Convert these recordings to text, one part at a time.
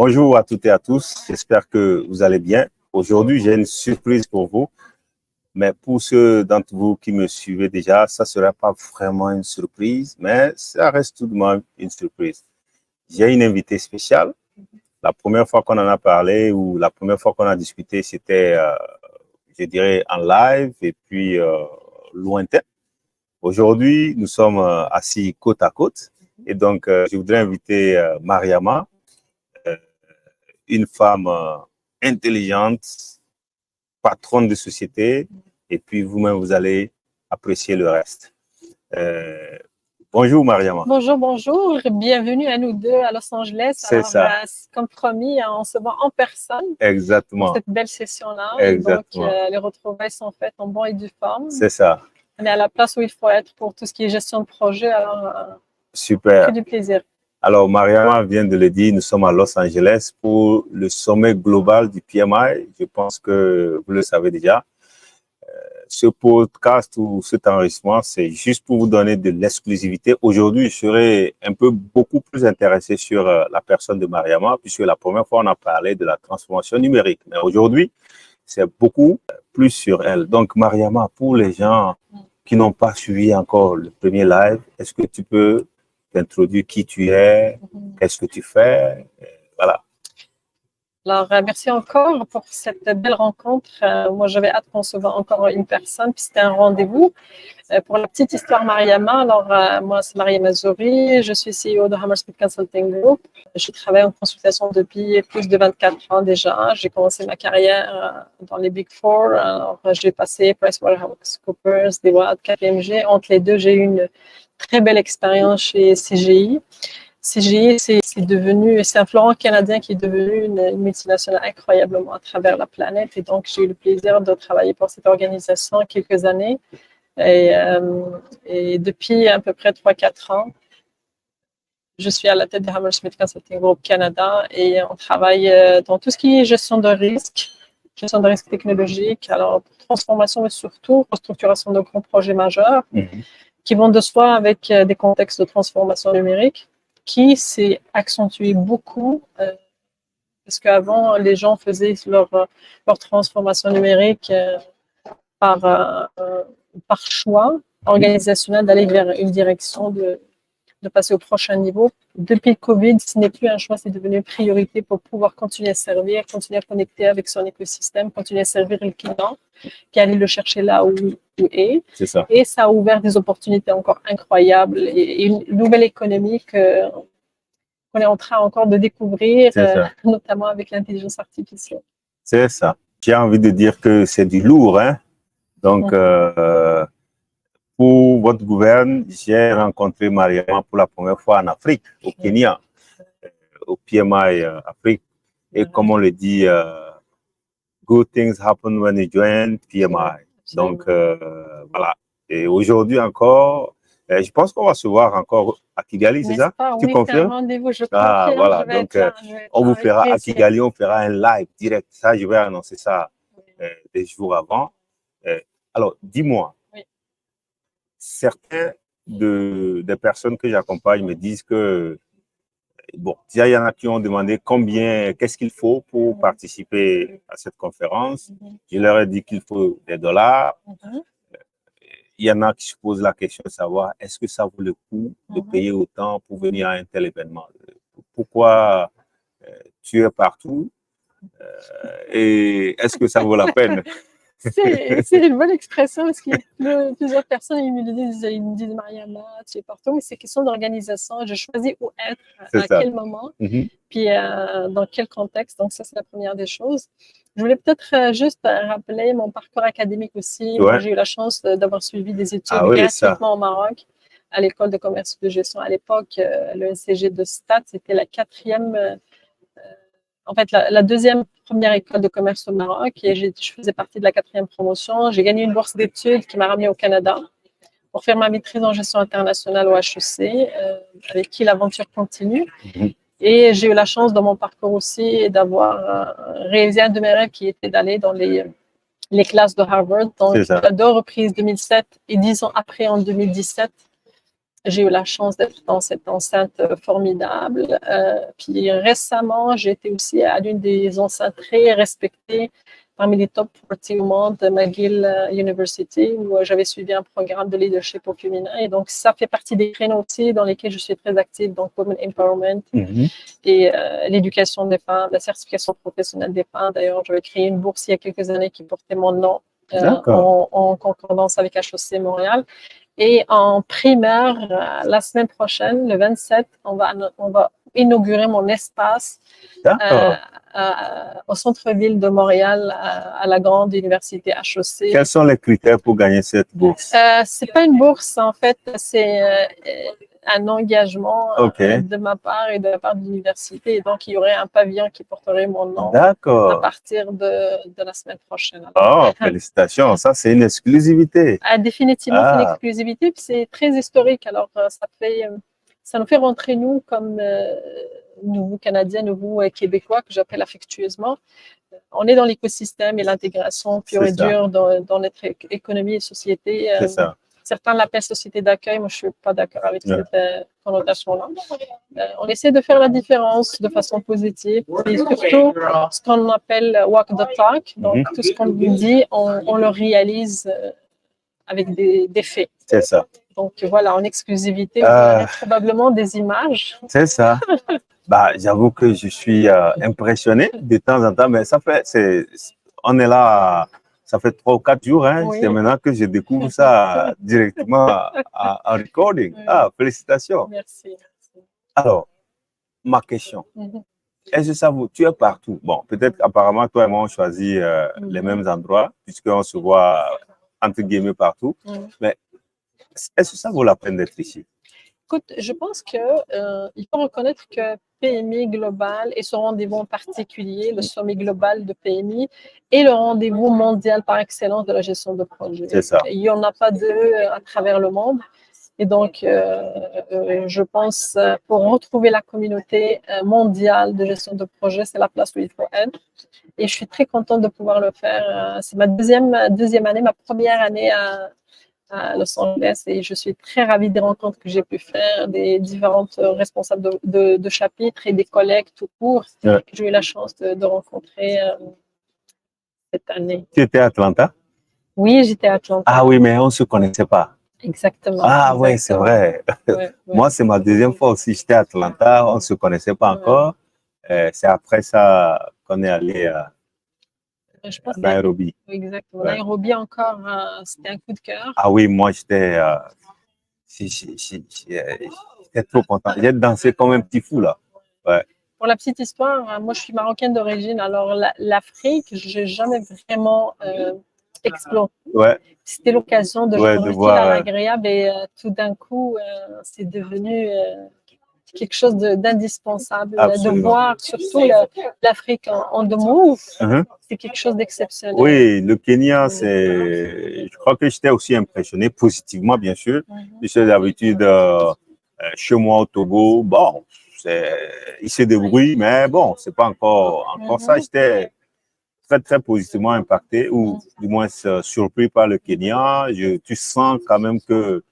Bonjour à toutes et à tous, j'espère que vous allez bien. Aujourd'hui, j'ai une surprise pour vous, mais pour ceux d'entre vous qui me suivez déjà, ça ne sera pas vraiment une surprise, mais ça reste tout de même une surprise. J'ai une invitée spéciale. La première fois qu'on en a parlé ou la première fois qu'on a discuté, c'était, je dirais, en live et puis lointain. Aujourd'hui, nous sommes assis côte à côte et donc je voudrais inviter Mariama, une femme intelligente, patronne de société, et puis vous-même, vous allez apprécier le reste. Bonjour, Mariama. Bonjour. Bienvenue à nous deux à Los Angeles. C'est ça. Comme promis, on se voit en personne Exactement. pour cette belle session-là. Exactement. Donc, les retrouvailles sont faites en bonne et due forme. C'est ça. On est à la place où il faut être pour tout ce qui est gestion de projet. Alors, super. Que du plaisir. Alors, Mariama vient de le dire, nous sommes à Los Angeles pour le sommet global du PMI. Je pense que vous le savez déjà. Ce podcast ou cet enregistrement, c'est juste pour vous donner de l'exclusivité. Aujourd'hui, je serai beaucoup plus intéressé sur la personne de Mariama, puisque la première fois, on a parlé de la transformation numérique. Mais aujourd'hui, c'est beaucoup plus sur elle. Donc, Mariama, pour les gens qui n'ont pas suivi encore le premier live, est-ce que tu peux t'introduire qui tu es, qu'est-ce que tu fais? Voilà. Alors, merci encore pour cette belle rencontre. Moi, j'avais hâte qu'on se voit encore une personne, puis c'était un rendez-vous. Pour la petite histoire Mariama, moi, c'est Mariama Zouri, je suis CEO de Hammersmith Consulting Group. Je travaille en consultation depuis plus de 24 ans déjà. J'ai commencé ma carrière dans les Big Four. Alors, j'ai passé PricewaterhouseCoopers, Deloitte, KPMG. Entre les deux, j'ai eu une très belle expérience chez CGI. CGI, c'est un fleuron canadien qui est devenu une multinationale incroyablement à travers la planète. Et donc, j'ai eu le plaisir de travailler pour cette organisation quelques années. Et depuis à peu près 3-4 ans, je suis à la tête de Hammersmith Consulting Group Canada et on travaille dans tout ce qui est gestion de risque technologique, alors transformation mais surtout restructuration de grands projets majeurs qui vont de soi avec des contextes de transformation numérique qui s'est accentué beaucoup parce qu'avant, les gens faisaient leur transformation numérique par choix organisationnel d'aller vers une direction, de passer au prochain niveau. Depuis le COVID, ce n'est plus un choix, c'est devenu une priorité pour pouvoir continuer à servir, continuer à connecter avec son écosystème, continuer à servir le client, puis aller le chercher là où est. C'est ça. Et ça a ouvert des opportunités encore incroyables et une nouvelle économie qu'on est en train encore de découvrir, notamment avec l'intelligence artificielle. C'est ça. J'ai envie de dire que c'est du lourd, hein? Donc, pour votre gouverne, j'ai rencontré Mariama pour la première fois en Afrique, au Kenya, au PMI Afrique. Et comme on le dit, good things happen when you join PMI. Donc, voilà. Et aujourd'hui encore, je pense qu'on va se voir encore à Kigali, c'est ça? Tu confirmes? Rendez-vous, je confirme. Voilà. Donc, on vous fera à Kigali, on fera un live direct. Ça, je vais annoncer ça des jours avant. Alors, dis-moi, certains des personnes que j'accompagne me disent que, bon, il y en a qui ont demandé qu'est-ce qu'il faut pour participer à cette conférence. Je leur ai dit qu'il faut des dollars. Il y en a qui se posent la question de savoir est-ce que ça vaut le coup de payer autant pour venir à un tel événement? Pourquoi tu es partout? Et est-ce que ça vaut la peine? C'est une bonne expression parce qu'il y a plusieurs personnes qui me disent Mariama, tu es partout, mais c'est question d'organisation. Je choisis où être, quel moment, puis dans quel contexte. Donc, ça, c'est la première des choses. Je voulais peut-être juste rappeler mon parcours académique aussi. Moi, j'ai eu la chance d'avoir suivi des études gratuitement au Maroc à l'école de commerce et de gestion. À l'époque, le NCG de Stade, c'était la quatrième. En fait, la première école de commerce au Maroc et je faisais partie de la 4e promotion. J'ai gagné une bourse d'études qui m'a ramenée au Canada pour faire ma maîtrise en gestion internationale au HEC, avec qui l'aventure continue. Et j'ai eu la chance dans mon parcours aussi d'avoir réalisé un de mes rêves qui était d'aller dans les classes de Harvard. Donc, à 2 reprises, 2007 et 10 ans après, en 2017, j'ai eu la chance d'être dans cette enceinte formidable. Puis récemment, j'ai été aussi à l'une des enceintes très respectées parmi les top 40 au monde, McGill University, où j'avais suivi un programme de leadership au féminin. Et donc, ça fait partie des créneaux aussi dans lesquels je suis très active, donc Women Empowerment et l'éducation des femmes, la certification professionnelle des femmes. D'ailleurs, j'avais créé une bourse il y a quelques années qui portait mon nom en concordance avec HEC Montréal. Et en primaire, la semaine prochaine, le 27, on va inaugurer mon espace au centre-ville de Montréal, à la grande université HEC. Quels sont les critères pour gagner cette bourse? C'est pas une bourse, en fait, c'est un engagement de ma part et de la part de l'université. Et donc, il y aurait un pavillon qui porterait mon nom à partir de la semaine prochaine. Alors, félicitations, ça c'est une exclusivité. Définitivement, c'est une exclusivité, puis c'est très historique. Alors, ça nous fait rentrer, nous, comme nous, Canadiens, nous, Québécois, que j'appelle affectueusement. On est dans l'écosystème et l'intégration pure et dure dans notre économie et société. C'est ça. Certains l'appellent société d'accueil, moi je ne suis pas d'accord avec cette connotation-là. On essaie de faire la différence de façon positive et surtout ce qu'on appelle walk the talk. Donc tout ce qu'on dit, on le réalise avec des faits. C'est ça. Donc voilà, en exclusivité, vous aurez probablement des images. C'est ça. J'avoue que je suis impressionné de temps en temps, mais on est là, ça fait 3 ou 4 jours, c'est maintenant que je découvre ça directement en recording. Félicitations. Merci. Alors, ma question, est-ce que ça vous, tu es partout? Bon, peut-être apparemment, toi et moi, on choisit les mêmes endroits, puisqu'on se voit, entre guillemets, partout, mais est-ce que ça vaut la peine d'être ici? Écoute, je pense qu'il faut reconnaître que PMI Global et son rendez-vous en particulier, le sommet global de PMI, est le rendez-vous mondial par excellence de la gestion de projet. C'est ça. Il n'y en a pas deux à travers le monde. Et donc, je pense, pour retrouver la communauté mondiale de gestion de projet, c'est la place où il faut être. Et je suis très contente de pouvoir le faire. C'est ma deuxième année, ma première année à Los Angeles et je suis très ravie des rencontres que j'ai pu faire, des différentes responsables de chapitres et des collègues tout court que j'ai eu la chance de rencontrer cette année. Tu étais à Atlanta? Oui, j'étais à Atlanta. Ah oui, mais on ne se connaissait pas. Exactement. Oui, c'est vrai. Moi, c'est ma deuxième fois aussi. J'étais à Atlanta, on ne se connaissait pas encore. C'est après ça qu'on est allé à Nairobi. Exactement. Nairobi encore, c'était un coup de cœur. Ah oui, moi, j'étais trop content. J'ai dansé comme un petit fou, là. Ouais. Pour la petite histoire, moi, je suis marocaine d'origine. Alors, l'Afrique, je n'ai jamais vraiment exploré. C'était l'occasion de voir l'agréable et tout d'un coup, c'est devenu quelque chose d'indispensable. De voir surtout l'Afrique en the move, c'est quelque chose d'exceptionnel. Oui, le Kenya, je crois que j'étais aussi impressionné positivement, bien sûr. Je suis d'habitude chez moi au Togo. Bon, il se débrouille, mais bon, c'est pas encore ça. J'étais très, très positivement impacté ou du moins surpris par le Kenya. Tu sens quand même que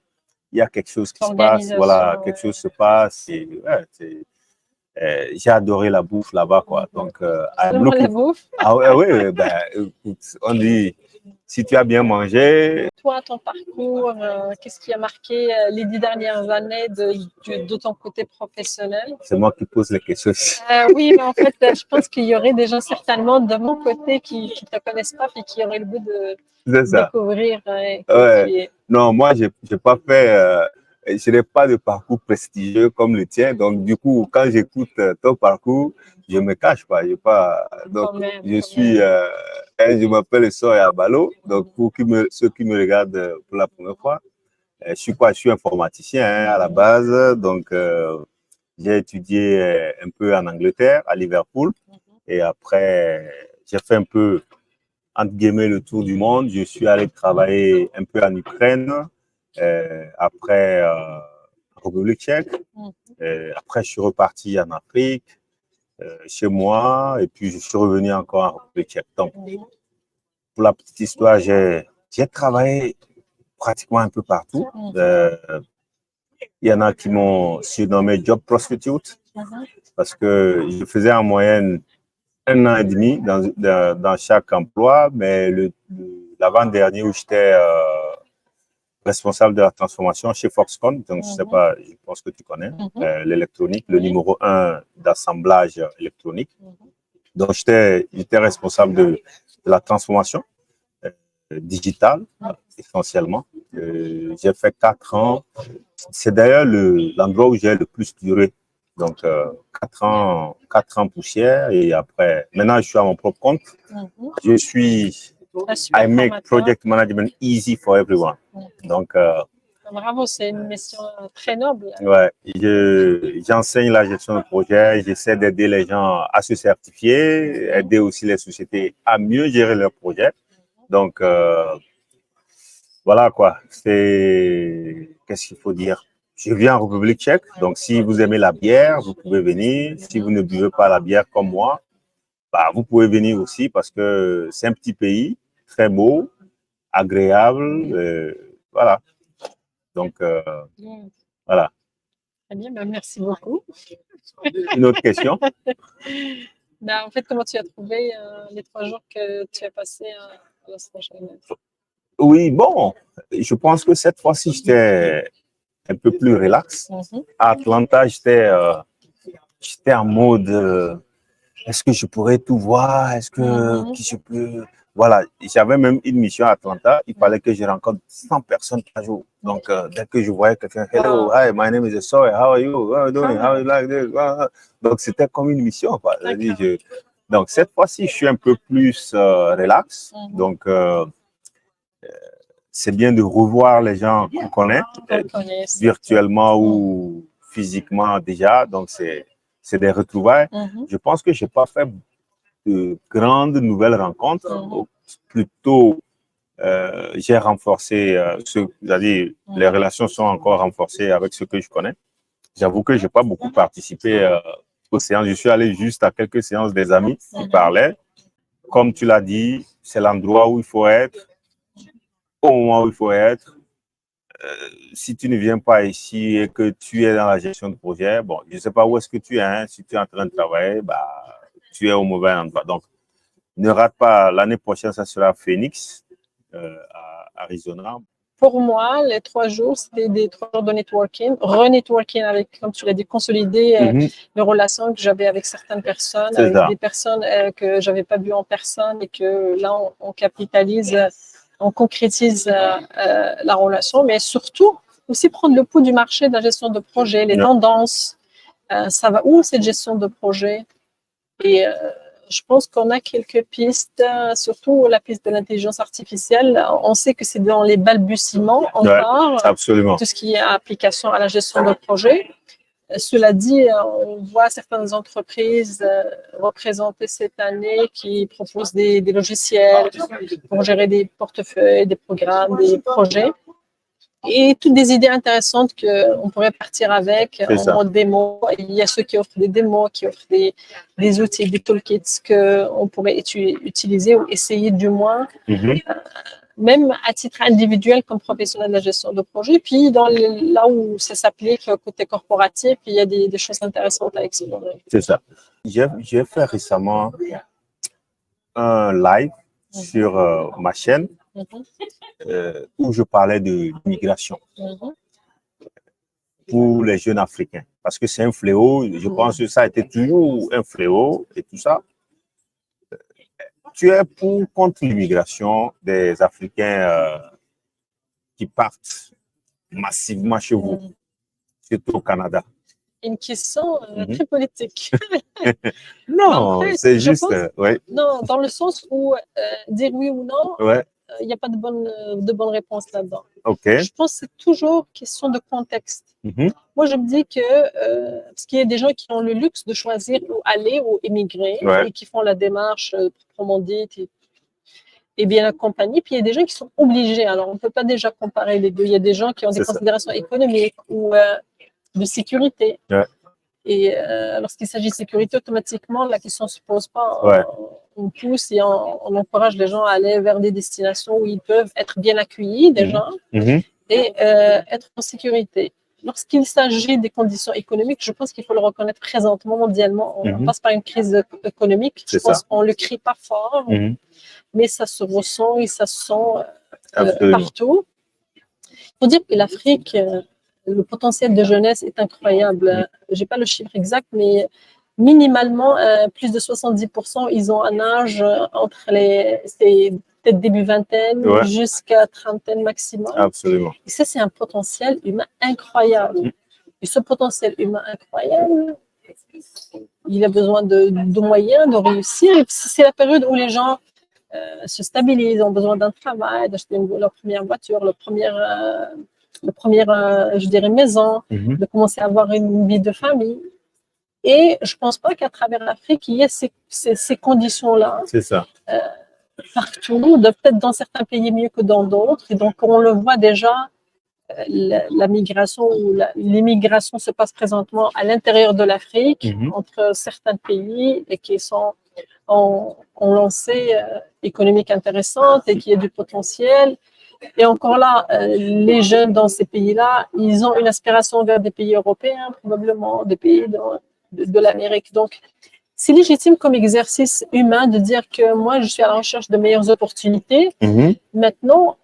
il y a quelque chose qui se passe, voilà, quelque chose se passe. J'ai adoré la bouffe là-bas, quoi. Donc, la bouffe. On dit, si tu as bien mangé. Toi, ton parcours, qu'est-ce qui a marqué les 10 dernières années de ton côté professionnel? C'est moi qui pose les questions. Oui, mais en fait, je pense qu'il y aurait des gens certainement de mon côté qui ne te connaissent pas et qui auraient le goût de découvrir. Non, moi, je n'ai pas fait... je n'ai pas de parcours prestigieux comme le tien. Donc, du coup, quand j'écoute ton parcours, je ne me cache pas. Je m'appelle Soya Balo. Donc, pour ceux qui me regardent pour la première fois, je suis informaticien à la base. Donc, j'ai étudié un peu en Angleterre, à Liverpool. Et après, j'ai fait un peu, entre guillemets, le tour du monde. Je suis allé travailler un peu en Ukraine. Après, République tchèque. Après, je suis reparti en Afrique, chez moi, et puis je suis revenu encore en République tchèque. Donc, pour la petite histoire, j'ai travaillé pratiquement un peu partout. Il y en a qui m'ont surnommé Job Prostitute parce que je faisais en moyenne 1 an et demi dans chaque emploi, mais l'avant-dernier où j'étais responsable de la transformation chez Foxconn, donc je sais pas, je pense que tu connais, l'électronique, le numéro 1 d'assemblage électronique. Donc j'étais responsable de la transformation digitale, essentiellement. J'ai fait 4 ans. C'est d'ailleurs l'endroit où j'ai le plus duré. Donc, 4 ans poussière. Et après, maintenant, je suis à mon propre compte. Je suis I make project management easy for everyone. Donc, bravo, c'est une mission très noble. Ouais, j'enseigne la gestion de projet, j'essaie d'aider les gens à se certifier, aider aussi les sociétés à mieux gérer leurs projets. Donc, voilà quoi, qu'est-ce qu'il faut dire? Je viens en République tchèque, donc si vous aimez la bière, vous pouvez venir. Si vous ne buvez pas la bière comme moi, bah, vous pouvez venir aussi parce que c'est un petit pays, très beau, agréable, voilà. Donc, voilà. Très bien, ben merci beaucoup. Une autre question? Ben, en fait, comment tu as trouvé les 3 jours que tu as passés à Los Angeles? Oui, bon, je pense que cette fois-ci, j'étais un peu plus relax. À Atlanta, j'étais en mode, est-ce que je pourrais tout voir? Est-ce que je peux... Voilà, j'avais même une mission à Atlanta. Il fallait que je rencontre 100 personnes par jour. Donc, dès que je voyais quelqu'un, hello, hi, my name is Soy, how are you? What are you doing? How you like this? Donc, c'était comme une mission, quoi. Donc, cette fois-ci, je suis un peu plus relax. Donc, c'est bien de revoir les gens qu'on connaît, virtuellement ou physiquement déjà. Donc, c'est des retrouvailles. Je pense que je n'ai pas fait de grandes nouvelles rencontres. Plutôt, j'ai renforcé c'est-à-dire les relations sont encore renforcées avec ceux que je connais. J'avoue que je n'ai pas beaucoup participé aux séances. Je suis allé juste à quelques séances des amis qui parlaient. Comme tu l'as dit, c'est l'endroit où il faut être, au moment où il faut être. Si tu ne viens pas ici et que tu es dans la gestion de projet, bon, je ne sais pas où est-ce que tu es. Hein, si tu es en train de travailler, bah, tu es au mauvais endroit. Donc, ne rate pas. L'année prochaine, ça sera Phoenix, à Arizona. Pour moi, les 3 jours, c'était des 3 jours de networking, re-networking avec, comme tu l'as dit, consolider les relations que j'avais avec certaines personnes, avec des personnes que j'avais pas vues en personne et que là, on capitalise, on concrétise la relation, mais surtout aussi prendre le pouls du marché de la gestion de projet, les tendances, ça va où cette gestion de projet? Et je pense qu'on a quelques pistes, surtout la piste de l'intelligence artificielle. On sait que c'est dans les balbutiements encore, absolument. Tout ce qui est application à la gestion de projet. Cela dit, on voit certaines entreprises représentées cette année qui proposent des logiciels pour gérer des portefeuilles, des programmes, des projets. Et toutes des idées intéressantes qu'on pourrait partir avec en mode démo. Il y a ceux qui offrent des démos, qui offrent des outils, des toolkits qu'on pourrait utiliser ou essayer du moins, même à titre individuel comme professionnel de la gestion de projet. Puis là où ça s'applique côté corporatif, il y a des choses intéressantes à explorer. C'est ça. J'ai fait récemment un live sur ma chaîne où je parlais de l'immigration pour les jeunes Africains. Parce que c'est un fléau, je pense que ça a été toujours un fléau et tout ça. Tu es pour contre l'immigration des Africains qui partent massivement chez vous, surtout au Canada? Une question très politique. Non, c'est juste... Non, dans le sens où dire oui ou non, il n'y a pas de bonne réponse là-dedans. Je pense que c'est toujours question de contexte. Moi, je me dis que parce qu'il y a des gens qui ont le luxe de choisir où aller ou émigrer et qui font la démarche proprement dite et bien accompagnés. Puis il y a des gens qui sont obligés. Alors, on ne peut pas déjà comparer les deux. Il y a des gens qui ont des considérations économiques ou de sécurité. Et lorsqu'il s'agit de sécurité, automatiquement, la question ne se pose pas. On pousse et on encourage les gens à aller vers des destinations où ils peuvent être bien accueillis déjà et être en sécurité. lorsqu'il s'agit des conditions économiques, je pense qu'il faut le reconnaître présentement, mondialement. On passe par une crise économique. Je pense qu'on ne le crie pas fort, mais ça se ressent et ça se sent partout. Il faut dire que l'Afrique, le potentiel de jeunesse est incroyable. Je n'ai pas le chiffre exact, mais minimalement, plus de 70%, ils ont un âge entre peut-être début vingtaine jusqu'à trentaine maximum. Absolument. Et ça, c'est un potentiel humain incroyable. Et ce potentiel humain incroyable, il a besoin de moyens, de réussir. Et c'est la période où les gens se stabilisent, ont besoin d'un travail, d'acheter leur première voiture, leur première je dirais, maison, de commencer à avoir une vie de famille. Et je ne pense pas qu'à travers l'Afrique, il y ait ces conditions-là. C'est ça. Partout, peut-être dans certains pays mieux que dans d'autres. Et donc, on le voit déjà, la migration ou l'immigration se passe présentement à l'intérieur de l'Afrique, entre certains pays et qui ont lancé économique intéressante et qui a du potentiel. Et encore là, les jeunes dans ces pays-là, ils ont une aspiration vers des pays européens, probablement, des pays de l'Amérique. Donc, c'est légitime comme exercice humain de dire que moi, je suis à la recherche de meilleures opportunités. Maintenant,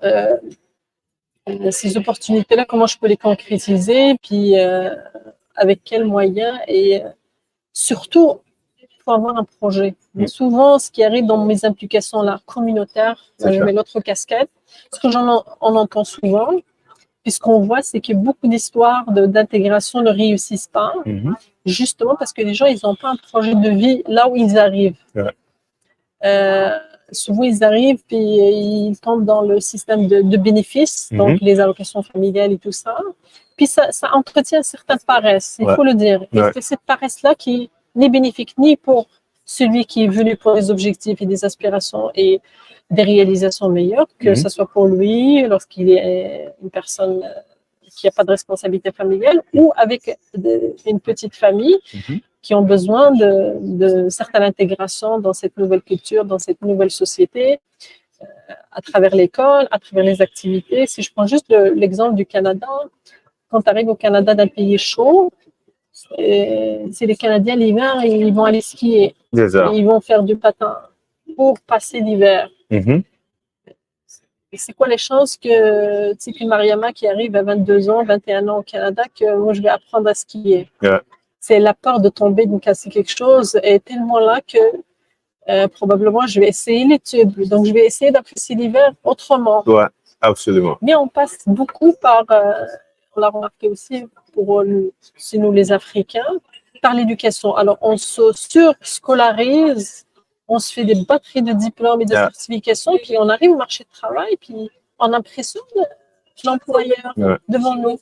ces opportunités-là, comment je peux les concrétiser, puis avec quels moyens, et surtout, il faut avoir un projet. Mais souvent, ce qui arrive dans mes implications là, communautaires, je mets l'autre casquette, ce que on entend souvent, puis ce qu'on voit, c'est que beaucoup d'histoires d'intégration ne réussissent pas, justement parce que les gens, ils n'ont pas un projet de vie là où ils arrivent. Souvent, ils arrivent puis ils tombent dans le système de bénéfices, donc les allocations familiales et tout ça. Puis ça entretient certaines paresses, il faut le dire. Et c'est cette paresse-là qui n'est bénéfique ni pour celui qui est venu pour des objectifs et des aspirations et des réalisations meilleures, que ce soit pour lui lorsqu'il est une personne qui n'a pas de responsabilité familiale ou avec une petite famille qui ont besoin de certaine intégration dans cette nouvelle culture, dans cette nouvelle société, à travers l'école, à travers les activités. Si je prends juste l'exemple du Canada, quand tu arrives au Canada d'un pays chaud, c'est les Canadiens l'hiver, ils vont aller skier. Ils vont faire du patin pour passer l'hiver. Et c'est quoi les chances que, tu sais, qu'une Mariama qui arrive à 22 ans, 21 ans au Canada, que moi je vais apprendre à skier? C'est la peur de tomber, de me casser quelque chose est tellement là que probablement je vais essayer les tubes. Donc je vais essayer d'apprécier l'hiver autrement. Ouais, absolument. Mais on passe beaucoup par, on l'a remarqué aussi pour nous les Africains, par l'éducation. Alors on se surscolarise, on se fait des batteries de diplômes et de certifications, puis on arrive au marché de travail, puis on impressionne l'employeur devant nous.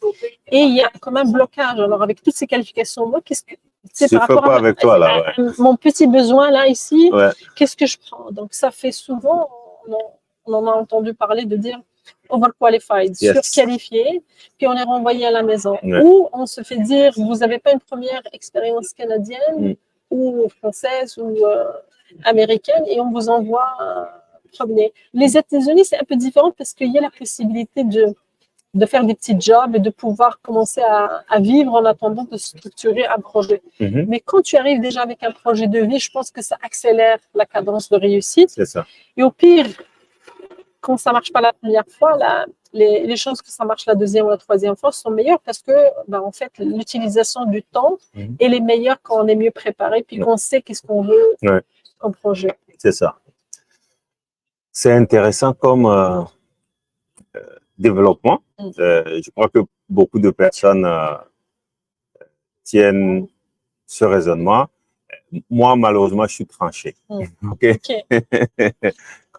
Et il y a comme un blocage. Alors, avec toutes ces qualifications-là, qu'est-ce que c'est par rapport pas avec toi, là, mon petit besoin là, ici, qu'est-ce que je prends? Donc, ça fait souvent, on en a entendu parler de dire overqualified, surqualifié, puis on est renvoyé à la maison. Ou on se fait dire, vous n'avez pas une première expérience canadienne ou française ou américaine et on vous envoie promener. Les États-Unis, c'est un peu différent parce qu'il y a la possibilité de faire des petits jobs et de pouvoir commencer à vivre en attendant de structurer un projet. Mais quand tu arrives déjà avec un projet de vie, je pense que ça accélère la cadence de réussite. C'est ça. Et au pire, quand ça ne marche pas la première fois, les chances que ça marche la deuxième ou la troisième fois sont meilleures parce que, en fait, l'utilisation du temps elle est meilleure quand on est mieux préparé puis qu'on sait qu'est-ce qu'on veut comme projet. C'est ça. C'est intéressant comme développement. Je crois que beaucoup de personnes tiennent ce raisonnement. Moi, malheureusement, je suis tranché.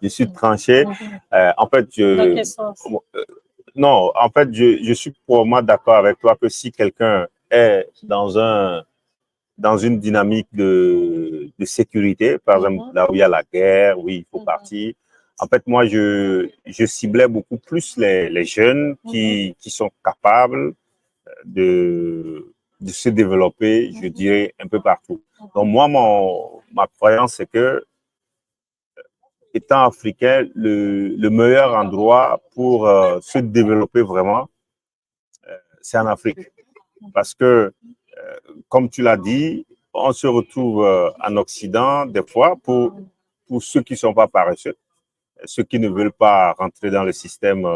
Je suis tranché. En fait, dans quel sens? Non, en fait, je suis probablement d'accord avec toi que si quelqu'un est dans une dynamique de sécurité, par exemple, là où il y a la guerre, oui, il faut partir. En fait, moi, je ciblais beaucoup plus les jeunes qui sont capables de se développer, je dirais, un peu partout. Donc, moi, ma croyance, c'est que, étant africain, le meilleur endroit pour se développer vraiment, c'est en Afrique. Parce que, comme tu l'as dit, on se retrouve en Occident, des fois, pour ceux qui ne sont pas paresseux, ceux qui ne veulent pas rentrer dans le système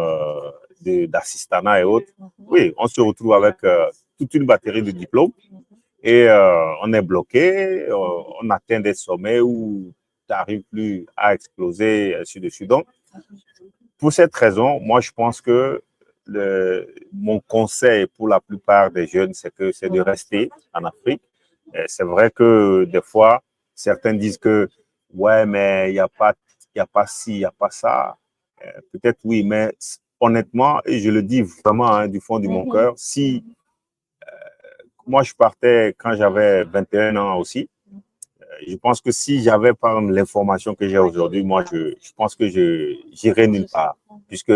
d'assistanat et autres. Oui, on se retrouve avec toute une batterie de diplômes et on est bloqué, on atteint des sommets où tu n'arrives plus à exploser, ainsi de suite. Donc, pour cette raison, moi, je pense que mon conseil pour la plupart des jeunes, c'est de rester en Afrique. C'est vrai que des fois, certains disent que, ouais, mais il n'y a pas ci, il n'y a pas ça. Peut-être oui, mais honnêtement, et je le dis vraiment hein, du fond de mon cœur, si moi je partais quand j'avais 21 ans aussi, je pense que si j'avais par exemple l'information que j'ai aujourd'hui, moi je pense que je n'irais nulle part, puisque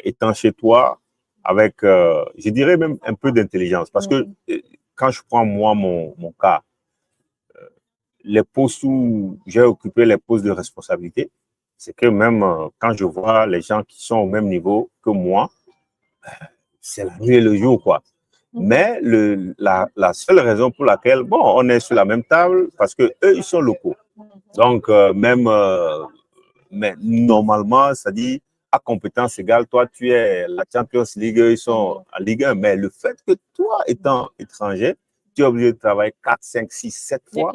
étant chez toi, avec, je dirais même un peu d'intelligence, parce que quand je prends moi mon cas, les postes où j'ai occupé les postes de responsabilité, c'est que même quand je vois les gens qui sont au même niveau que moi, c'est la nuit et le jour, quoi. Mais la seule raison pour laquelle, bon, on est sur la même table, parce que eux, ils sont locaux. Donc, mais normalement, ça dit, à compétence égale, toi, tu es la Champions League, ils sont en Ligue 1. Mais le fait que toi, étant étranger, tu es obligé de travailler 4, 5, 6, 7 fois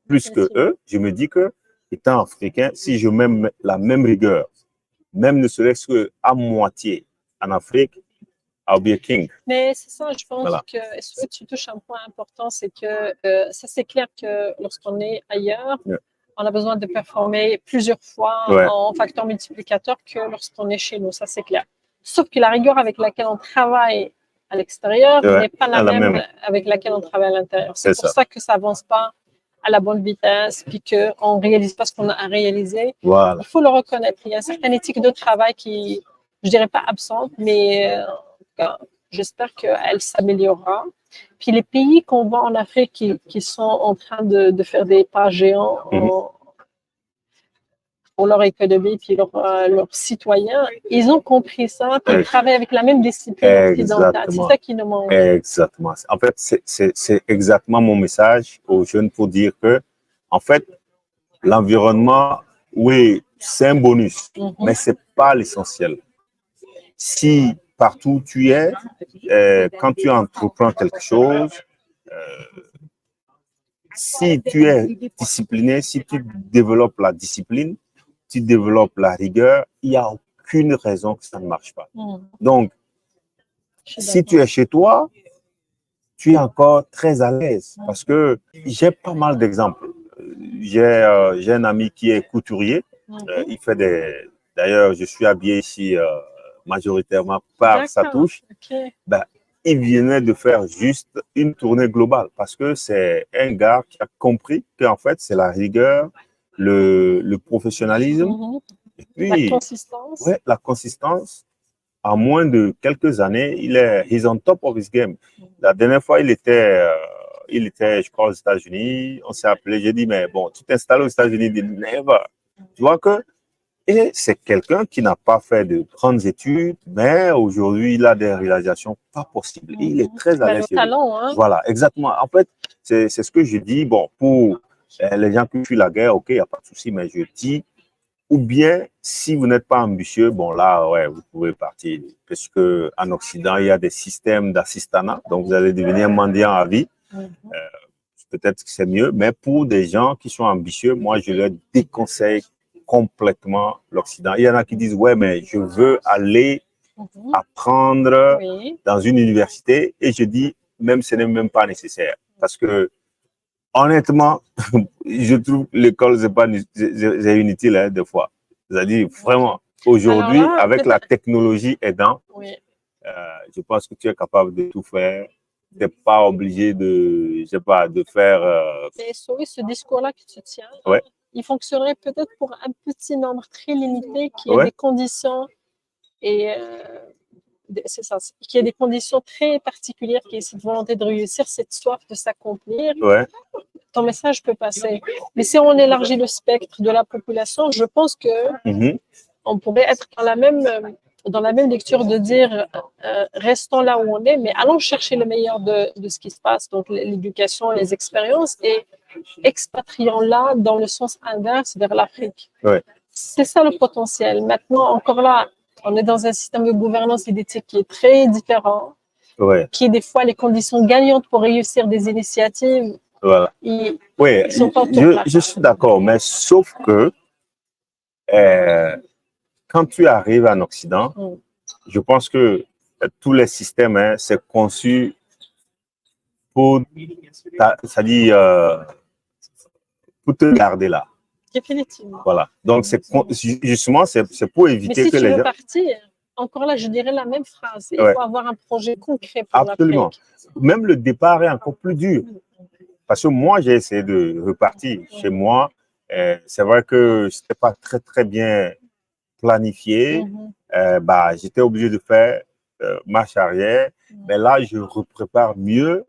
plus que eux, je me dis que, étant africain, si je mets la même rigueur, même ne serait-ce qu'à moitié en Afrique, I'll be a king. Mais c'est ça, je pense que tu touches un point important, c'est que ça, c'est clair que lorsqu'on est ailleurs, on a besoin de performer plusieurs fois en facteur multiplicateur que lorsqu'on est chez nous, ça c'est clair. Sauf que la rigueur avec laquelle on travaille à l'extérieur n'est pas la même avec laquelle on travaille à l'intérieur. C'est pour ça que ça avance pas à la bonne vitesse, puis qu'on ne réalise pas ce qu'on a à réaliser. Voilà. Il faut le reconnaître. Il y a une certaine éthique de travail qui, je dirais pas absente, mais j'espère qu'elle s'améliorera. Puis les pays qu'on voit en Afrique qui sont en train de faire des pas géants pour leur économie puis leurs citoyens, ils ont compris ça, puis ils travaillent avec la même discipline occidentale. C'est ça qui nous manque. Exactement. En fait, c'est exactement mon message aux jeunes pour dire que, en fait, l'environnement, oui, c'est un bonus, mais ce n'est pas l'essentiel. Si partout où tu es, quand tu entreprends quelque chose, si tu es discipliné, si tu développes la discipline, tu développes la rigueur, il n'y a aucune raison que ça ne marche pas. Donc, si tu es chez toi, tu es encore très à l'aise parce que j'ai pas mal d'exemples. J'ai un ami qui est couturier. Il fait D'ailleurs, je suis habillé ici majoritairement par sa touche. Ben, il venait de faire juste une tournée globale parce que c'est un gars qui a compris qu'en fait, c'est la rigueur, le professionnalisme. Et puis, la consistance. Ouais, la consistance. En moins de quelques années, he's on top of his game. La dernière fois, il était, je crois, aux États-Unis. On s'est appelé. J'ai dit, mais bon, tu t'installes aux États-Unis. Il dit, never. Tu vois que, et c'est quelqu'un qui n'a pas fait de grandes études, mais aujourd'hui, il a des réalisations pas possibles. Et il est très à l'aise. Talent, hein? Voilà, exactement. En fait, c'est ce que je dis. Bon, pour les gens qui fuient la guerre, ok, il n'y a pas de souci, mais je dis, ou bien, si vous n'êtes pas ambitieux, bon là, ouais, vous pouvez partir. Parce qu'en Occident, il y a des systèmes d'assistanat. Donc, vous allez devenir mendiant à vie. Peut-être que c'est mieux. Mais pour des gens qui sont ambitieux, moi, je leur déconseille complètement l'Occident. Il y en a qui disent, ouais, mais je veux aller apprendre dans une université. Et je dis, même ce n'est même pas nécessaire. Parce que, honnêtement, je trouve que l'école, c'est inutile hein, des fois. C'est-à-dire, vraiment, aujourd'hui, avec la technologie aidant, je pense que tu es capable de tout faire. Tu n'es pas obligé de, je sais pas, de faire… Mais ce discours-là que tu tiens, il fonctionnerait peut-être pour un petit nombre très limité qui a des conditions et… c'est ça, qui a des conditions très particulières, qui est cette volonté de réussir, cette soif de s'accomplir, ton message peut passer. Mais si on élargit le spectre de la population, je pense que on pourrait être dans la même dans la même lecture de dire restons là où on est, mais allons chercher le meilleur de ce qui se passe, donc l'éducation, les expériences, et expatrions-la dans le sens inverse vers l'Afrique. Ouais. C'est ça le potentiel. Maintenant, encore là, on est dans un système de gouvernance et d'éthique qui est très différent, ouais. qui est des fois les conditions gagnantes pour réussir des initiatives. Voilà. Ils Oui, sont pas je suis d'accord, mais sauf que quand tu arrives en Occident, je pense que tous les systèmes, hein, c'est conçu pour, c'est-à-dire, pour te garder là. Définitivement. Voilà. Donc, justement, c'est pour éviter mais si que tu les veux gens... partir, encore là, je dirais la même phrase. Il faut avoir un projet concret pour Absolument. Même le départ est encore plus dur. Parce que moi, j'ai essayé de repartir chez moi. C'est vrai que je n'étais pas très, très bien planifié. J'étais obligé de faire marche arrière. Mais là, je reprépare mieux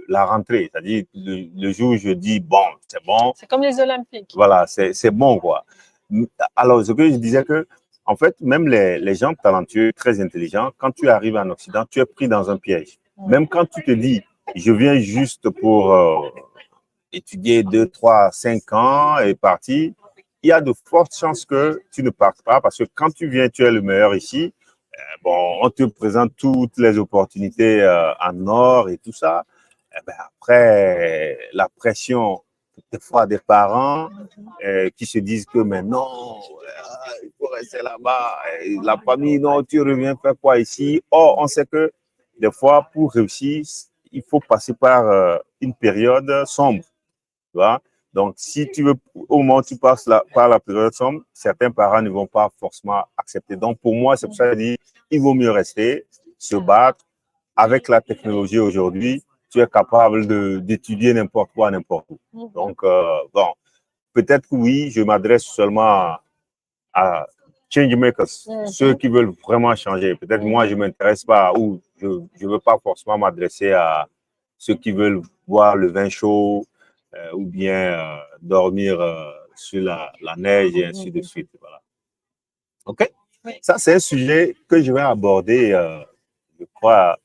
la rentrée. C'est-à-dire, le jour où je dis, bon, c'est bon. C'est comme les Olympiques. Voilà, c'est bon, quoi. Alors, ce que je disais que, en fait, même les gens talentueux, très intelligents, quand tu arrives en Occident, tu es pris dans un piège. Même quand tu te dis, je viens juste pour étudier 2, 3, 5 ans et partir, il y a de fortes chances que tu ne partes pas parce que quand tu viens, tu es le meilleur ici. Bon, on te présente toutes les opportunités en or et tout ça. Après, la pression, des fois, des parents qui se disent que mais non, il faut rester là-bas. La famille, non, tu reviens faire quoi ici? Or, on sait que des fois, pour réussir, il faut passer par une période sombre. Tu vois? Donc, si tu veux, au moment où tu passes par la période sombre, certains parents ne vont pas forcément accepter. Donc, pour moi, c'est pour ça que je dis, il vaut mieux rester, se battre. Avec la technologie aujourd'hui, tu es capable d'étudier n'importe quoi, n'importe où. Donc, bon, peut-être que oui, je m'adresse seulement à change makers, ceux qui veulent vraiment changer. Peut-être moi, je ne m'intéresse pas ou je ne veux pas forcément m'adresser à ceux qui veulent boire le vin chaud ou bien dormir sur la neige et ainsi de suite. Voilà. OK? Oui. Ça, c'est un sujet que je vais aborder, je crois,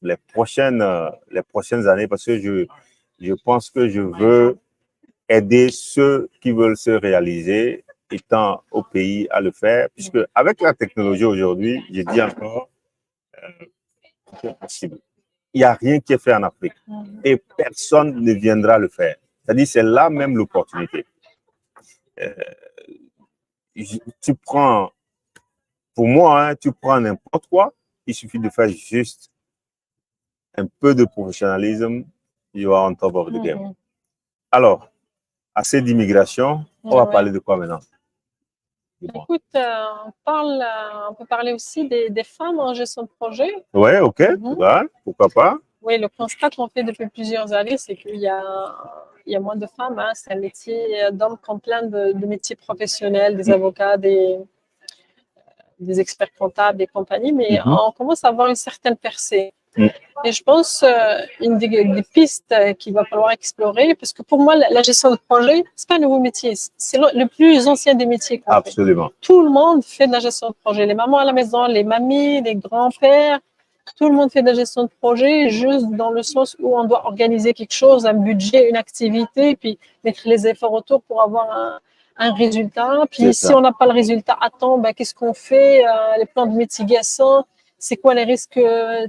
les prochaines années parce que je pense que je veux aider ceux qui veulent se réaliser étant au pays à le faire, puisque avec la technologie aujourd'hui, je dis encore, c'est possible. Il n'y a rien qui est fait en Afrique et personne ne viendra le faire. C'est-à-dire, c'est là même l'opportunité. Tu prends, pour moi, hein, tu prends n'importe quoi, il suffit de faire juste un peu de professionnalisme, you are on top of the game. Alors, assez d'immigration, on va parler de quoi maintenant? Écoute, on peut parler aussi des femmes en gestion de projet. Oui, OK, ouais, pourquoi pas? Oui, le constat qu'on fait depuis plusieurs années, c'est qu'il y a moins de femmes. Hein. C'est un métier d'hommes comme plein de métiers professionnels, des avocats, des experts comptables et compagnie, mais on commence à avoir une certaine percée. Et je pense une des pistes qu'il va falloir explorer, parce que pour moi, la gestion de projet, c'est pas un nouveau métier, c'est le plus ancien des métiers qu'on fait. Absolument. Tout le monde fait de la gestion de projet. Les mamans à la maison, les mamies, les grands-pères, tout le monde fait de la gestion de projet, juste dans le sens où on doit organiser quelque chose, un budget, une activité, puis mettre les efforts autour pour avoir un résultat. Puis si on n'a pas le résultat à temps, qu'est-ce qu'on fait? Les plans de mitigation, c'est quoi les risques, tu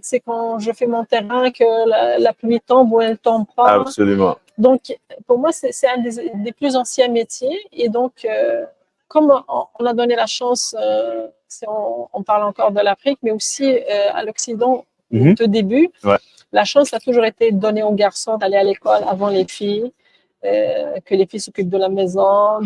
sais, quand je fais mon terrain, que la pluie tombe ou elle ne tombe pas. Absolument. Donc, pour moi, c'est un des plus anciens métiers. Et donc, comme on a donné la chance, si on parle encore de l'Afrique, mais aussi à l'Occident, au tout début, la chance a toujours été donnée aux garçons d'aller à l'école avant les filles, que les filles s'occupent de la maison,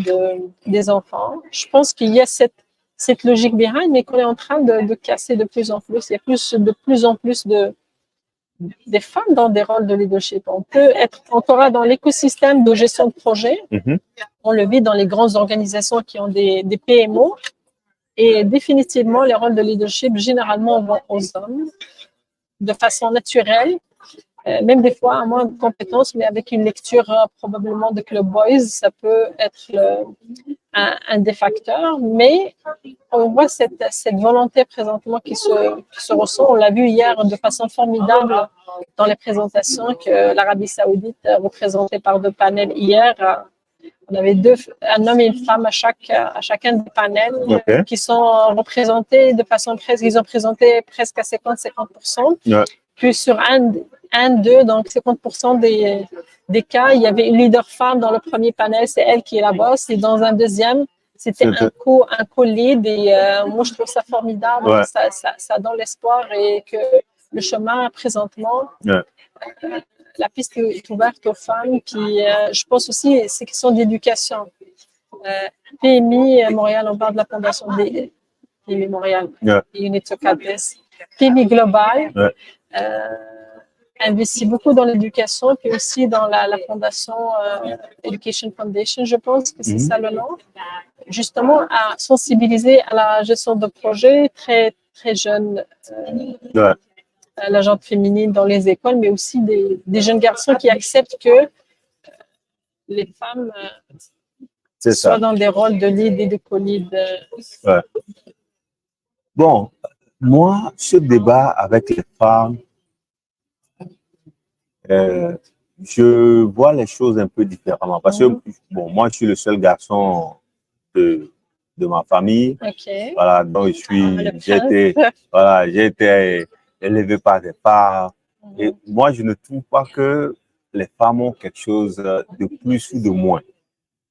des enfants. Je pense qu'il y a cette logique behind, mais qu'on est en train de casser de plus en plus. Il y a de plus en plus des femmes dans des rôles de leadership. On peut être encore dans l'écosystème de gestion de projet. On le vit dans les grandes organisations qui ont des PMO. Et définitivement, les rôles de leadership, généralement, vont aux hommes de façon naturelle. Même des fois à moins de compétences, mais avec une lecture probablement de Club Boys, ça peut être un des facteurs, mais on voit cette volonté présentement qui se ressent. On l'a vu hier de façon formidable dans les présentations que l'Arabie Saoudite, représentée par 2 panels hier, on avait un homme et une femme à chacun des panels qui sont représentés de façon presque, ils ont présenté presque à 50%. Puis sur d'eux, donc 50% des cas, il y avait une leader femme dans le premier panel, c'est elle qui est la boss, et dans un deuxième, c'était un co-lead, et moi je trouve ça formidable, ça donne l'espoir et que le chemin présentement, la piste est ouverte aux femmes, puis je pense aussi c'est question d'éducation. PMI Montréal, on parle de la fondation PMI Montréal, Unit to Campus. PMI Global investit beaucoup dans l'éducation, puis aussi dans la fondation Education Foundation, je pense que c'est ça le nom, justement à sensibiliser à la gestion de projets très, très jeunes, la gente féminine dans les écoles, mais aussi des jeunes garçons qui acceptent que les femmes soient dans des rôles de lead et de co-lead. Bon, moi, ce débat avec les femmes, je vois les choses un peu différemment. Parce que, bon, moi, je suis le seul garçon de ma famille. Voilà, donc j'ai été élevé par des parents. Et moi, je ne trouve pas que les femmes ont quelque chose de plus ou de moins.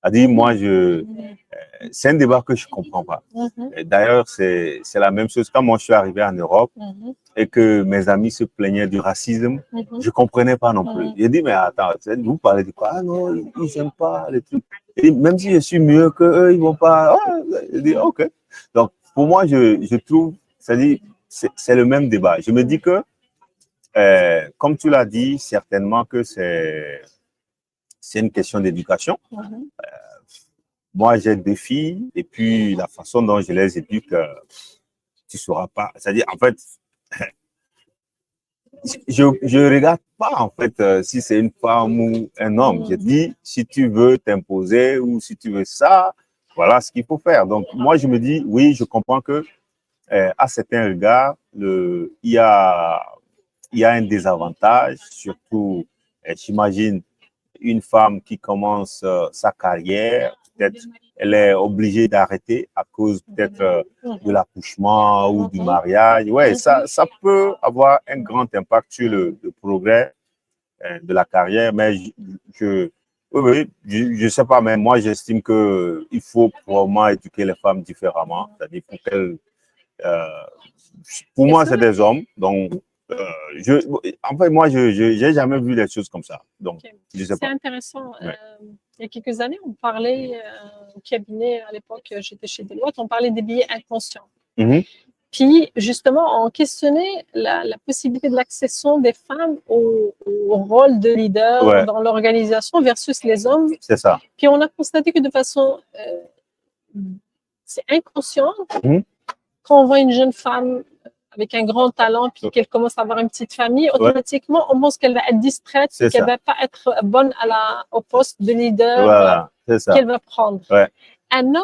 C'est-à-dire, moi, c'est un débat que je ne comprends pas. D'ailleurs, c'est la même chose quand moi je suis arrivé en Europe et que mes amis se plaignaient du racisme. Je ne comprenais pas non plus. J'ai dit, mais attends, vous parlez de quoi? Ah non, ils n'aiment pas les trucs. Et même si je suis mieux qu'eux, ils ne vont pas. Je dis, OK. Donc, pour moi, je trouve, c'est-à-dire, c'est le même débat. Je me dis que, comme tu l'as dit, certainement que c'est une question d'éducation. Moi, j'ai 2 filles et puis la façon dont je les éduque, tu ne sauras pas. C'est-à-dire, en fait, je ne regarde pas, en fait, si c'est une femme ou un homme. Je dis, si tu veux t'imposer ou si tu veux ça, voilà ce qu'il faut faire. Donc, moi, je me dis, oui, je comprends que à certains regards, il y a un désavantage, surtout, j'imagine, une femme qui commence sa carrière, peut-être elle est obligée d'arrêter à cause peut-être de l'accouchement ou du mariage. Ouais, ça peut avoir un grand impact sur le progrès de la carrière, mais je sais pas, mais moi j'estime que il faut probablement éduquer les femmes différemment. C'est-à-dire pour moi c'est des hommes, donc en fait, moi, je n'ai jamais vu des choses comme ça. Donc, je sais pas. C'est intéressant. Il y a quelques années, on parlait au cabinet, à l'époque, j'étais chez Deloitte, on parlait des biais inconscients. Puis, justement, on questionnait la possibilité de l'accession des femmes au rôle de leader dans l'organisation versus les hommes. C'est ça. Puis, on a constaté que de façon c'est inconscient, quand on voit une jeune femme avec un grand talent, puis qu'elle commence à avoir une petite famille, automatiquement, on pense qu'elle va être distraite, qu'elle ne va pas être bonne au poste de leader qu'elle va prendre. Un homme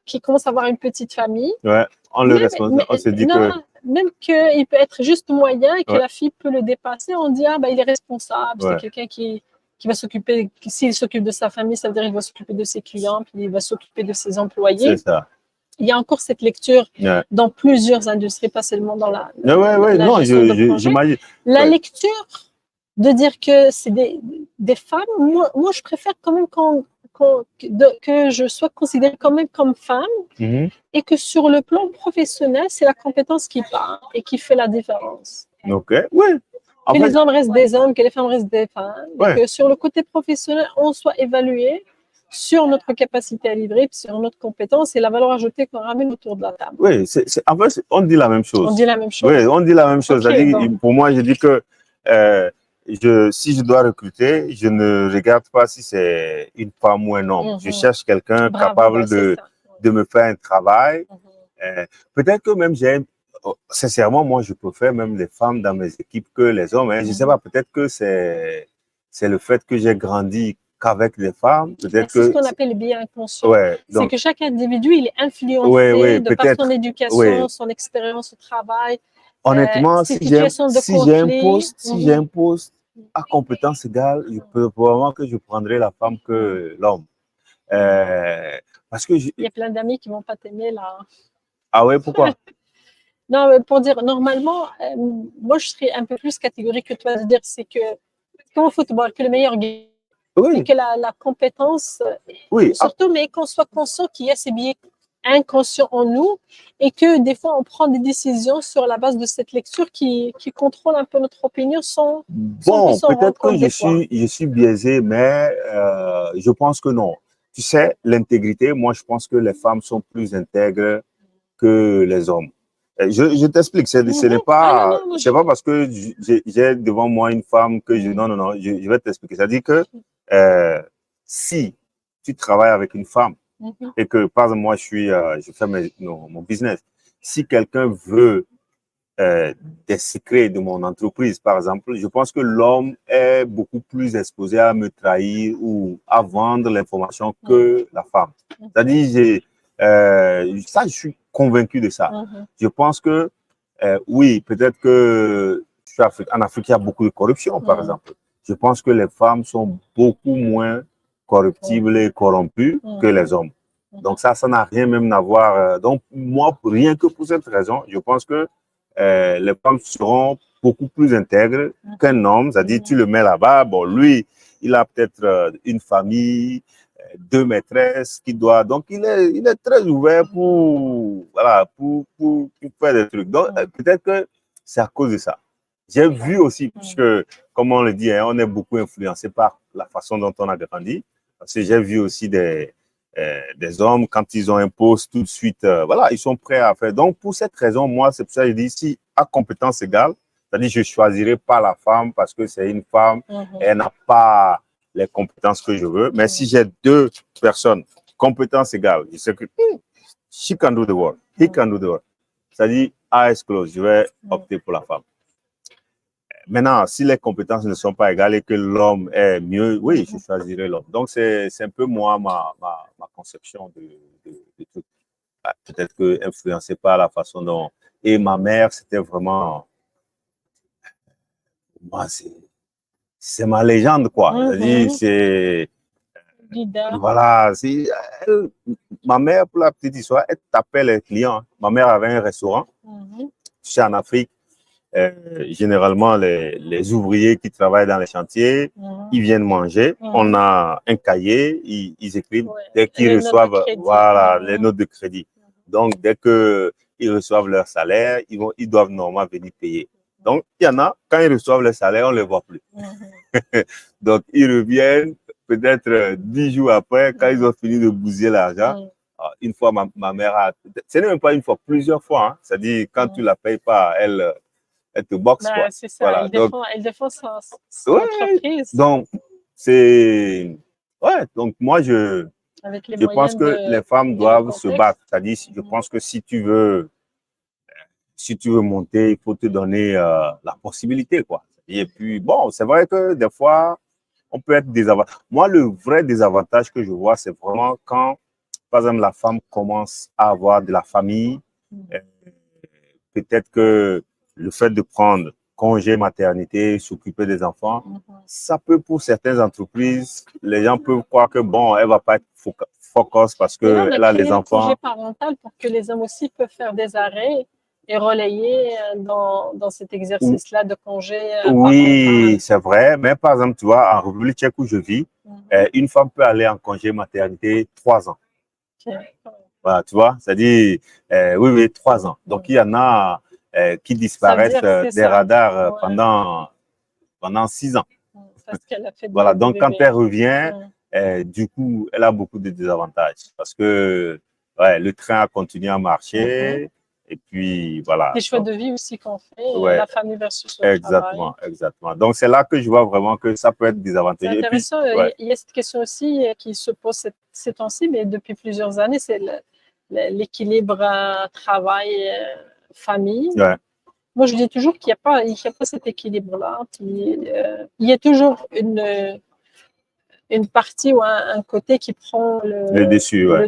qui commence à avoir une petite famille, on se dit que... Même qu'il peut être juste moyen et que la fille peut le dépasser, on dit, ah, ben, il est responsable, c'est quelqu'un qui va s'occuper, s'il s'occupe de sa famille, ça veut dire qu'il va s'occuper de ses clients, puis il va s'occuper de ses employés. C'est ça. Il y a encore cette lecture dans plusieurs industries, pas seulement dans la non, j'imagine. La lecture de dire que c'est des femmes, moi, je préfère quand même que je sois considérée quand même comme femme et que sur le plan professionnel, c'est la compétence qui parle et qui fait la différence. OK, oui. Que les hommes restent des hommes, que les femmes restent des femmes, que sur le côté professionnel, on soit évalué sur notre capacité à livrer, puis sur notre compétence et la valeur ajoutée qu'on ramène autour de la table. Oui, en fait, on dit la même chose. On dit la même chose. Oui, on dit la même chose. Okay, pour moi, je dis que si je dois recruter, je ne regarde pas si c'est une femme ou un homme. Je cherche quelqu'un capable de me faire un travail. Peut-être que même sincèrement, moi, je préfère même les femmes dans mes équipes que les hommes. Je ne sais pas, peut-être que c'est le fait que j'ai grandi qu'avec les femmes. Peut-être c'est ce que qu'on appelle le biais inconscient. ouais, C'est que chaque individu, il est influencé de par son éducation, son expérience au travail, honnêtement, ses situations de conflit. Si j'ai un poste à compétence égale, je peux probablement que je prendrai la femme que l'homme. Parce que il y a plein d'amis qui vont pas t'aimer là. Ah ouais, pourquoi? Non, mais pour dire, normalement, moi, je serais un peu plus catégorique que toi. C'est-à-dire, c'est que, comme au football, que le meilleur gagne. Oui. Et que la compétence, oui. surtout, mais qu'on soit conscient qu'il y a ces biais inconscients en nous et que des fois, on prend des décisions sur la base de cette lecture qui contrôle un peu notre opinion sans bon, peut-être que je suis biaisé, mais je pense que non. Tu sais, l'intégrité, moi, je pense que les femmes sont plus intègres que les hommes. Je t'explique, ce n'est pas, c'est pas parce que j'ai devant moi une femme que je, non, je vais t'expliquer. C'est-à-dire que si tu travailles avec une femme et que, par exemple, moi, je fais mon business, si quelqu'un veut des secrets de mon entreprise, par exemple, je pense que l'homme est beaucoup plus exposé à me trahir ou à vendre l'information que la femme. C'est-à-dire, ça, je suis convaincu de ça. Je pense que, oui, peut-être que en Afrique, il y a beaucoup de corruption, par exemple. Je pense que les femmes sont beaucoup moins corruptibles et corrompues que les hommes. Donc ça n'a rien même à voir. Donc moi, rien que pour cette raison, je pense que les femmes seront beaucoup plus intègres qu'un homme. C'est-à-dire, tu le mets là-bas, bon, lui, il a peut-être une famille, 2 maîtresses qui doit. Donc, il est très ouvert pour faire des trucs. Donc, peut-être que c'est à cause de ça. J'ai vu aussi, puisque, comme on le dit, hein, on est beaucoup influencé par la façon dont on a grandi. Parce que j'ai vu aussi des hommes, quand ils ont un poste, tout de suite, voilà, ils sont prêts à faire. Donc, pour cette raison, moi, c'est pour ça que je dis, si à compétence égale, c'est-à-dire je ne choisirai pas la femme parce que c'est une femme, elle n'a pas les compétences que je veux. Mais si j'ai 2 personnes, compétences égales, je sais que she can do the work, he can do the work. C'est-à-dire, eyes closed, je vais opter pour la femme. Maintenant, si les compétences ne sont pas égales et que l'homme est mieux, oui, je choisirai l'homme. Donc, c'est un peu moi, ma conception de tout. Peut-être que influencé par la façon dont... Et ma mère, c'était vraiment... Moi, c'est ma légende, quoi. C'est-à-dire, c'est... Voilà, ma mère, pour la petite histoire, elle tapait les clients. Ma mère avait un restaurant. Tu sais, en Afrique, généralement, les ouvriers qui travaillent dans les chantiers, ils viennent manger. On a un cahier, ils écrivent dès qu'ils reçoivent les notes de crédit. Donc, dès qu'ils reçoivent leur salaire, ils doivent normalement venir payer. Donc, il y en a, quand ils reçoivent leur salaire, on ne les voit plus. Donc, ils reviennent peut-être 10 jours après, quand ils ont fini de bousiller l'argent. Une fois, ma mère ce n'est même pas une fois, plusieurs fois. Hein. C'est-à-dire, quand tu ne la payes pas, elle te boxe. C'est ça, voilà. Elle défend son entreprise. Donc, c'est... Ouais, donc moi, je pense que les femmes doivent se battre. C'est-à-dire, je pense que si tu veux monter, il faut te donner la possibilité, quoi. Et puis, bon, c'est vrai que des fois, on peut être désavantagé. Moi, le vrai désavantage que je vois, c'est vraiment quand, par exemple, la femme commence à avoir de la famille. Peut-être que le fait de prendre congé maternité, s'occuper des enfants, ça peut, pour certaines entreprises, les gens peuvent croire que, bon, elle ne va pas être focus parce qu'elle a les enfants. Congé parental pour que les hommes aussi peuvent faire des arrêts et relayer dans cet exercice-là de congé oui, c'est vrai. Mais par exemple, tu vois, en République tchèque où je vis, une femme peut aller en congé maternité 3 ans. Voilà, tu vois, c'est-à-dire, oui, 3 ans. Donc, il y en a qui disparaissent des radars pendant 6 ans. Parce qu'elle a fait voilà, donc quand elle revient, du coup, elle a beaucoup de désavantages parce que le train a continué à marcher. Et puis, voilà. Les choix de vie aussi qu'on fait, la famille versus le exactement, travail. Exactement. Donc, c'est là que je vois vraiment que ça peut être désavantageux. C'est intéressant. Il y a cette question aussi qui se pose ces temps-ci, mais depuis plusieurs années, c'est l'équilibre travail-famille. Moi, je dis toujours qu'il n'y a pas cet équilibre-là. Il y a toujours une partie ou un côté qui prend le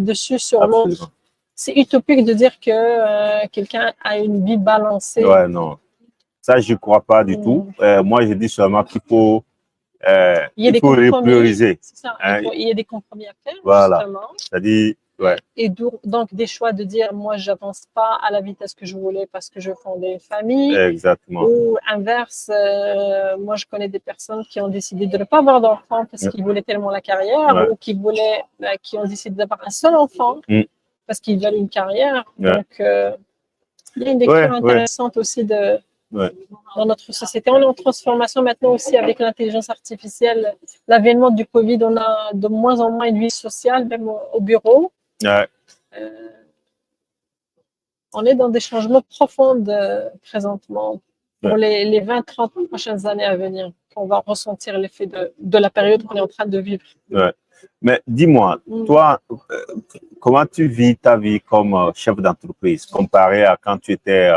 dessus sur l'autre. C'est utopique de dire que quelqu'un a une vie balancée. Ouais, non. Ça, je ne crois pas du tout. Moi, je dis seulement qu'il faut, il faut prioriser. C'est ça. Il y a des compromis à faire, voilà. justement. C'est-à-dire, ouais. Et donc, des choix de dire, moi, je n'avance pas à la vitesse que je voulais parce que je fondais une famille. Exactement. Ou inverse, moi, je connais des personnes qui ont décidé de ne pas avoir d'enfants parce qu'ils voulaient tellement la carrière ou qui ont décidé d'avoir un seul enfant parce qu'ils veulent une carrière. Donc, il y a une lecture intéressante aussi dans notre société. On est en transformation maintenant aussi avec l'intelligence artificielle. L'avènement du Covid, on a de moins en moins une vie sociale, même au bureau. On est dans des changements profonds présentement pour les 20-30 prochaines années à venir. On va ressentir l'effet de la période qu'on est en train de vivre. Mais dis-moi, toi, comment tu vis ta vie comme chef d'entreprise comparé à quand tu étais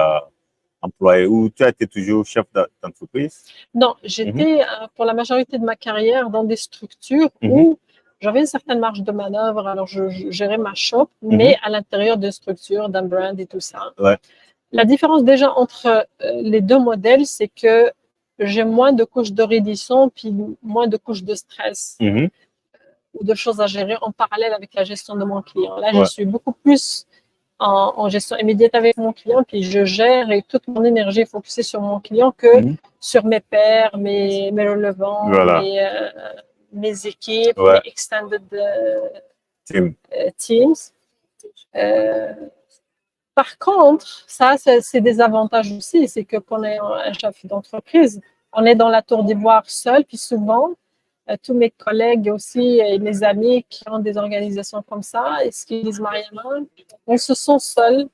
employé ou tu as été toujours chef d'entreprise? Non, j'étais pour la majorité de ma carrière dans des structures où j'avais une certaine marge de manœuvre. Alors, je gérais ma shop, mais à l'intérieur de structures, d'un brand et tout ça. La différence déjà entre les deux modèles, c'est que j'ai moins de couches de reddition puis moins de couches de stress ou de choses à gérer en parallèle avec la gestion de mon client. Là, je suis beaucoup plus en gestion immédiate avec mon client, puis je gère et toute mon énergie est focusée sur mon client que sur mes pairs, mes relevants, mes équipes, mes extended teams. Par contre, ça, c'est des avantages aussi, c'est que quand on est un chef d'entreprise, on est dans la tour d'ivoire seul, puis souvent, tous mes collègues aussi et mes amis qui ont des organisations comme ça, et ce qu'ils disent, Mariama, on se sent seul,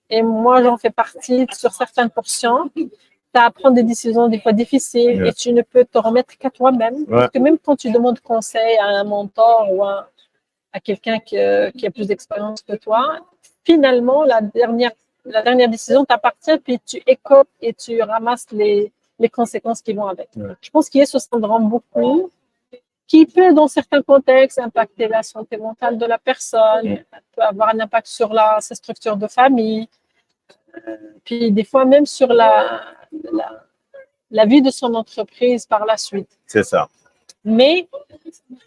et moi, j'en fais partie sur certaines portions. Tu as à prendre des décisions des fois difficiles et tu ne peux te remettre qu'à toi-même. Parce que même quand tu demandes conseil à un mentor ou à quelqu'un qui a plus d'expérience que toi, finalement, la dernière décision t'appartient, puis tu écopes et tu ramasses les conséquences qui vont avec. Je pense qu'il y a ce syndrome beaucoup qui peut, dans certains contextes, impacter la santé mentale de la personne, peut avoir un impact sur sa structure de famille, puis des fois même sur la vie de son entreprise par la suite. C'est ça. Mais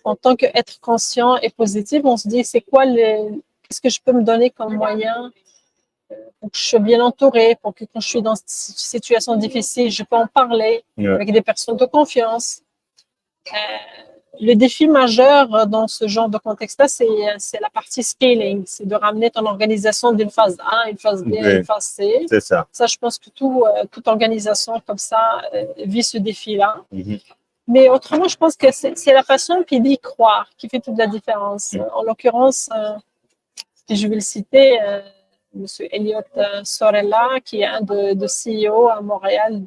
en tant qu'être conscient et positif, on se dit, c'est quoi qu'est-ce que je peux me donner comme moyen pour que je sois bien entourée, pour que quand je suis dans cette situation difficile, je peux en parler avec des personnes de confiance. Le défi majeur dans ce genre de contexte-là, c'est la partie scaling, c'est de ramener ton organisation d'une phase A à une phase B à une phase C. C'est ça. Ça, je pense que toute organisation comme ça vit ce défi-là. Mais autrement, je pense que c'est la passion puis d'y croire qui fait toute la différence. En l'occurrence, je vais le citer, M. Elliot Sorella, qui est un de CEO à Montréal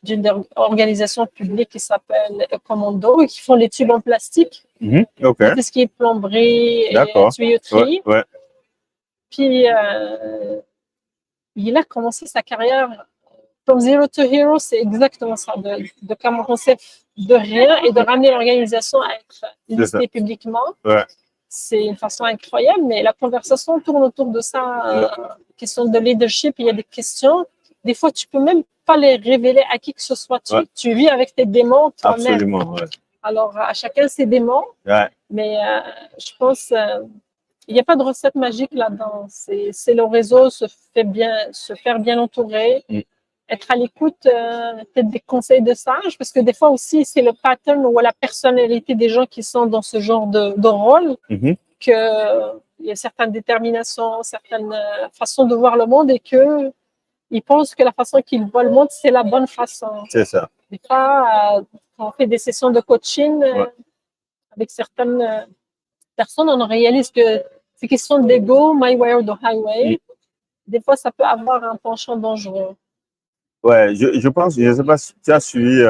d'une organisation publique qui s'appelle Commando et qui font les tubes en plastique. Tout ce qui est plomberie et tuyauterie. Puis, il a commencé sa carrière From Zero to Hero, c'est exactement ça, de commencer de rien et de ramener l'organisation à être listée publiquement. C'est une façon incroyable, mais la conversation tourne autour de ça, question de leadership, il y a des questions. Des fois, tu peux même pas les révéler à qui que ce soit. Tu vis avec tes démons toi-même. Absolument, Alors, à chacun ses démons, mais je pense il n'y a pas de recette magique là-dedans. C'est le réseau, se faire bien entourer, être à l'écoute peut-être des conseils de sages, parce que des fois aussi, c'est le pattern ou la personnalité des gens qui sont dans ce genre de rôle, qu'il y a certaines déterminations, certaines façons de voir le monde et qu'ils pensent que la façon qu'ils voient le monde, c'est la bonne façon. C'est ça. Des fois, quand on fait des sessions de coaching avec certaines personnes, on réalise que c'est question d'ego, my way or the highway. Des fois, ça peut avoir un penchant dangereux. Ouais, je pense, je ne sais pas si tu as suivi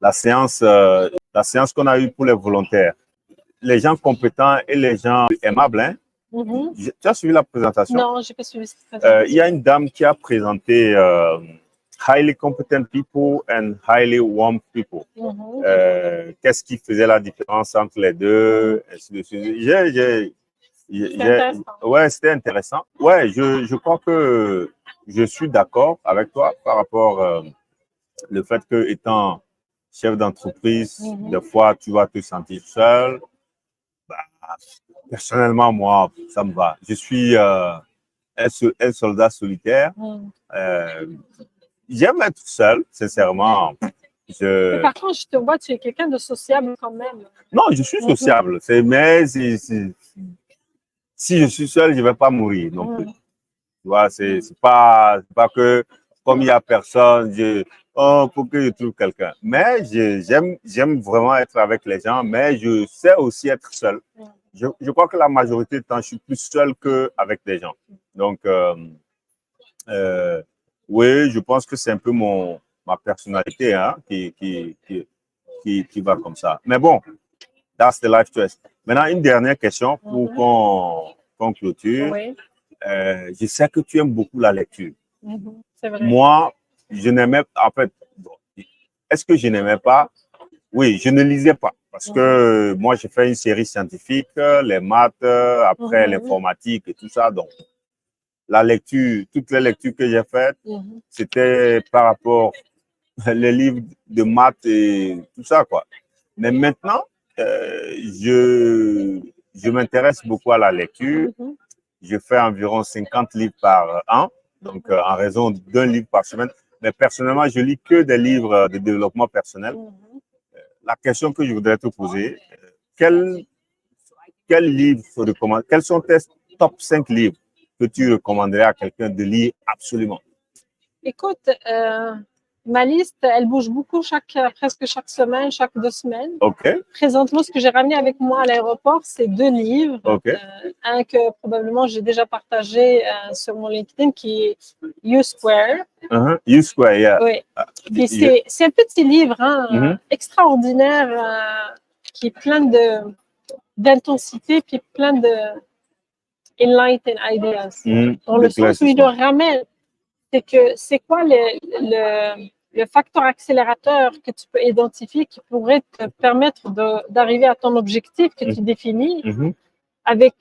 la séance qu'on a eue pour les volontaires. Les gens compétents et les gens aimables, hein? Tu as suivi la présentation? Non, je n'ai pas suivi cette présentation. Il y a une dame qui a présenté highly competent people and highly warm people. Qu'est-ce qui faisait la différence entre les deux? Ainsi de suite. Ouais, c'était intéressant. Ouais, je crois que je suis d'accord avec toi par rapport le fait que étant chef d'entreprise, des fois tu vas te sentir seul. Bah, personnellement, moi, ça me va. Je suis un soldat solitaire. J'aime être seul, sincèrement. Mais par contre, je te vois, tu es quelqu'un de sociable quand même. Non, je suis sociable. Mais si je suis seul, je ne vais pas mourir non plus. Tu vois, c'est pas que comme il n'y a personne, faut que je trouve quelqu'un. Mais j'aime vraiment être avec les gens, mais je sais aussi être seul. Je crois que la majorité du temps, je suis plus seul qu'avec des gens. Donc, oui, je pense que c'est un peu ma personnalité hein, qui va comme ça. Mais bon, that's the life choice. Maintenant, une dernière question pour qu'on clôture. Oui. Je sais que tu aimes beaucoup la lecture. C'est vrai. Moi, je n'aimais pas. En fait, est-ce que je n'aimais pas? Oui, je ne lisais pas. Parce que moi, j'ai fait une série scientifique, les maths, après l'informatique et tout ça. Donc, la lecture, toutes les lectures que j'ai faites, c'était par rapport les livres de maths et tout ça, quoi. Mais maintenant, je m'intéresse beaucoup à la lecture. Je fais environ 50 livres par an, donc en raison d'un livre par semaine. Mais personnellement, je lis que des livres de développement personnel. La question que je voudrais te poser, quel livre te recommande? Quels sont tes top 5 livres que tu recommanderais à quelqu'un de lire absolument? Écoute, ma liste, elle bouge beaucoup presque chaque semaine, chaque 2 semaines. Présentement, ce que j'ai ramené avec moi à l'aéroport, c'est 2 livres. Un que probablement j'ai déjà partagé sur mon LinkedIn, qui est U-Square. U-Square, yeah. Oui. C'est un petit livre extraordinaire qui est plein d'intensité puis plein de enlightened ideas. Dans le sens où il le ramène. C'est quoi le facteur accélérateur que tu peux identifier qui pourrait te permettre d'arriver à ton objectif que tu définis avec,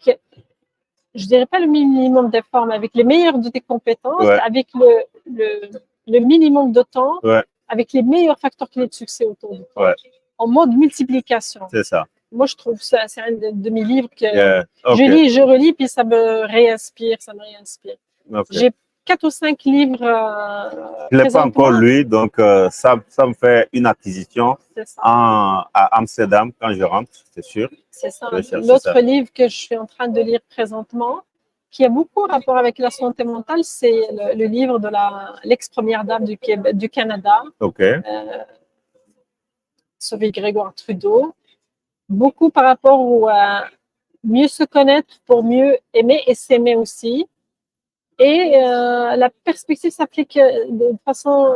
je dirais pas le minimum d'efforts, mais avec les meilleures de tes compétences, avec le minimum de temps, avec les meilleurs facteurs clés de succès autour de toi, en mode multiplication. C'est ça. Moi, je trouve ça, c'est un de mes livres que je lis et je relis, puis ça me réinspire, J'ai 4 ou 5 livres. Je ne l'ai pas encore lu, donc ça me fait une acquisition à Amsterdam quand je rentre, c'est sûr. C'est ça. L'autre livre que je suis en train de lire présentement, qui a beaucoup rapport avec la santé mentale, c'est le livre de l'ex-première dame du Canada, Sophie Grégoire Trudeau. Beaucoup par rapport à mieux se connaître pour mieux aimer et s'aimer aussi. Et la perspective s'applique de façon...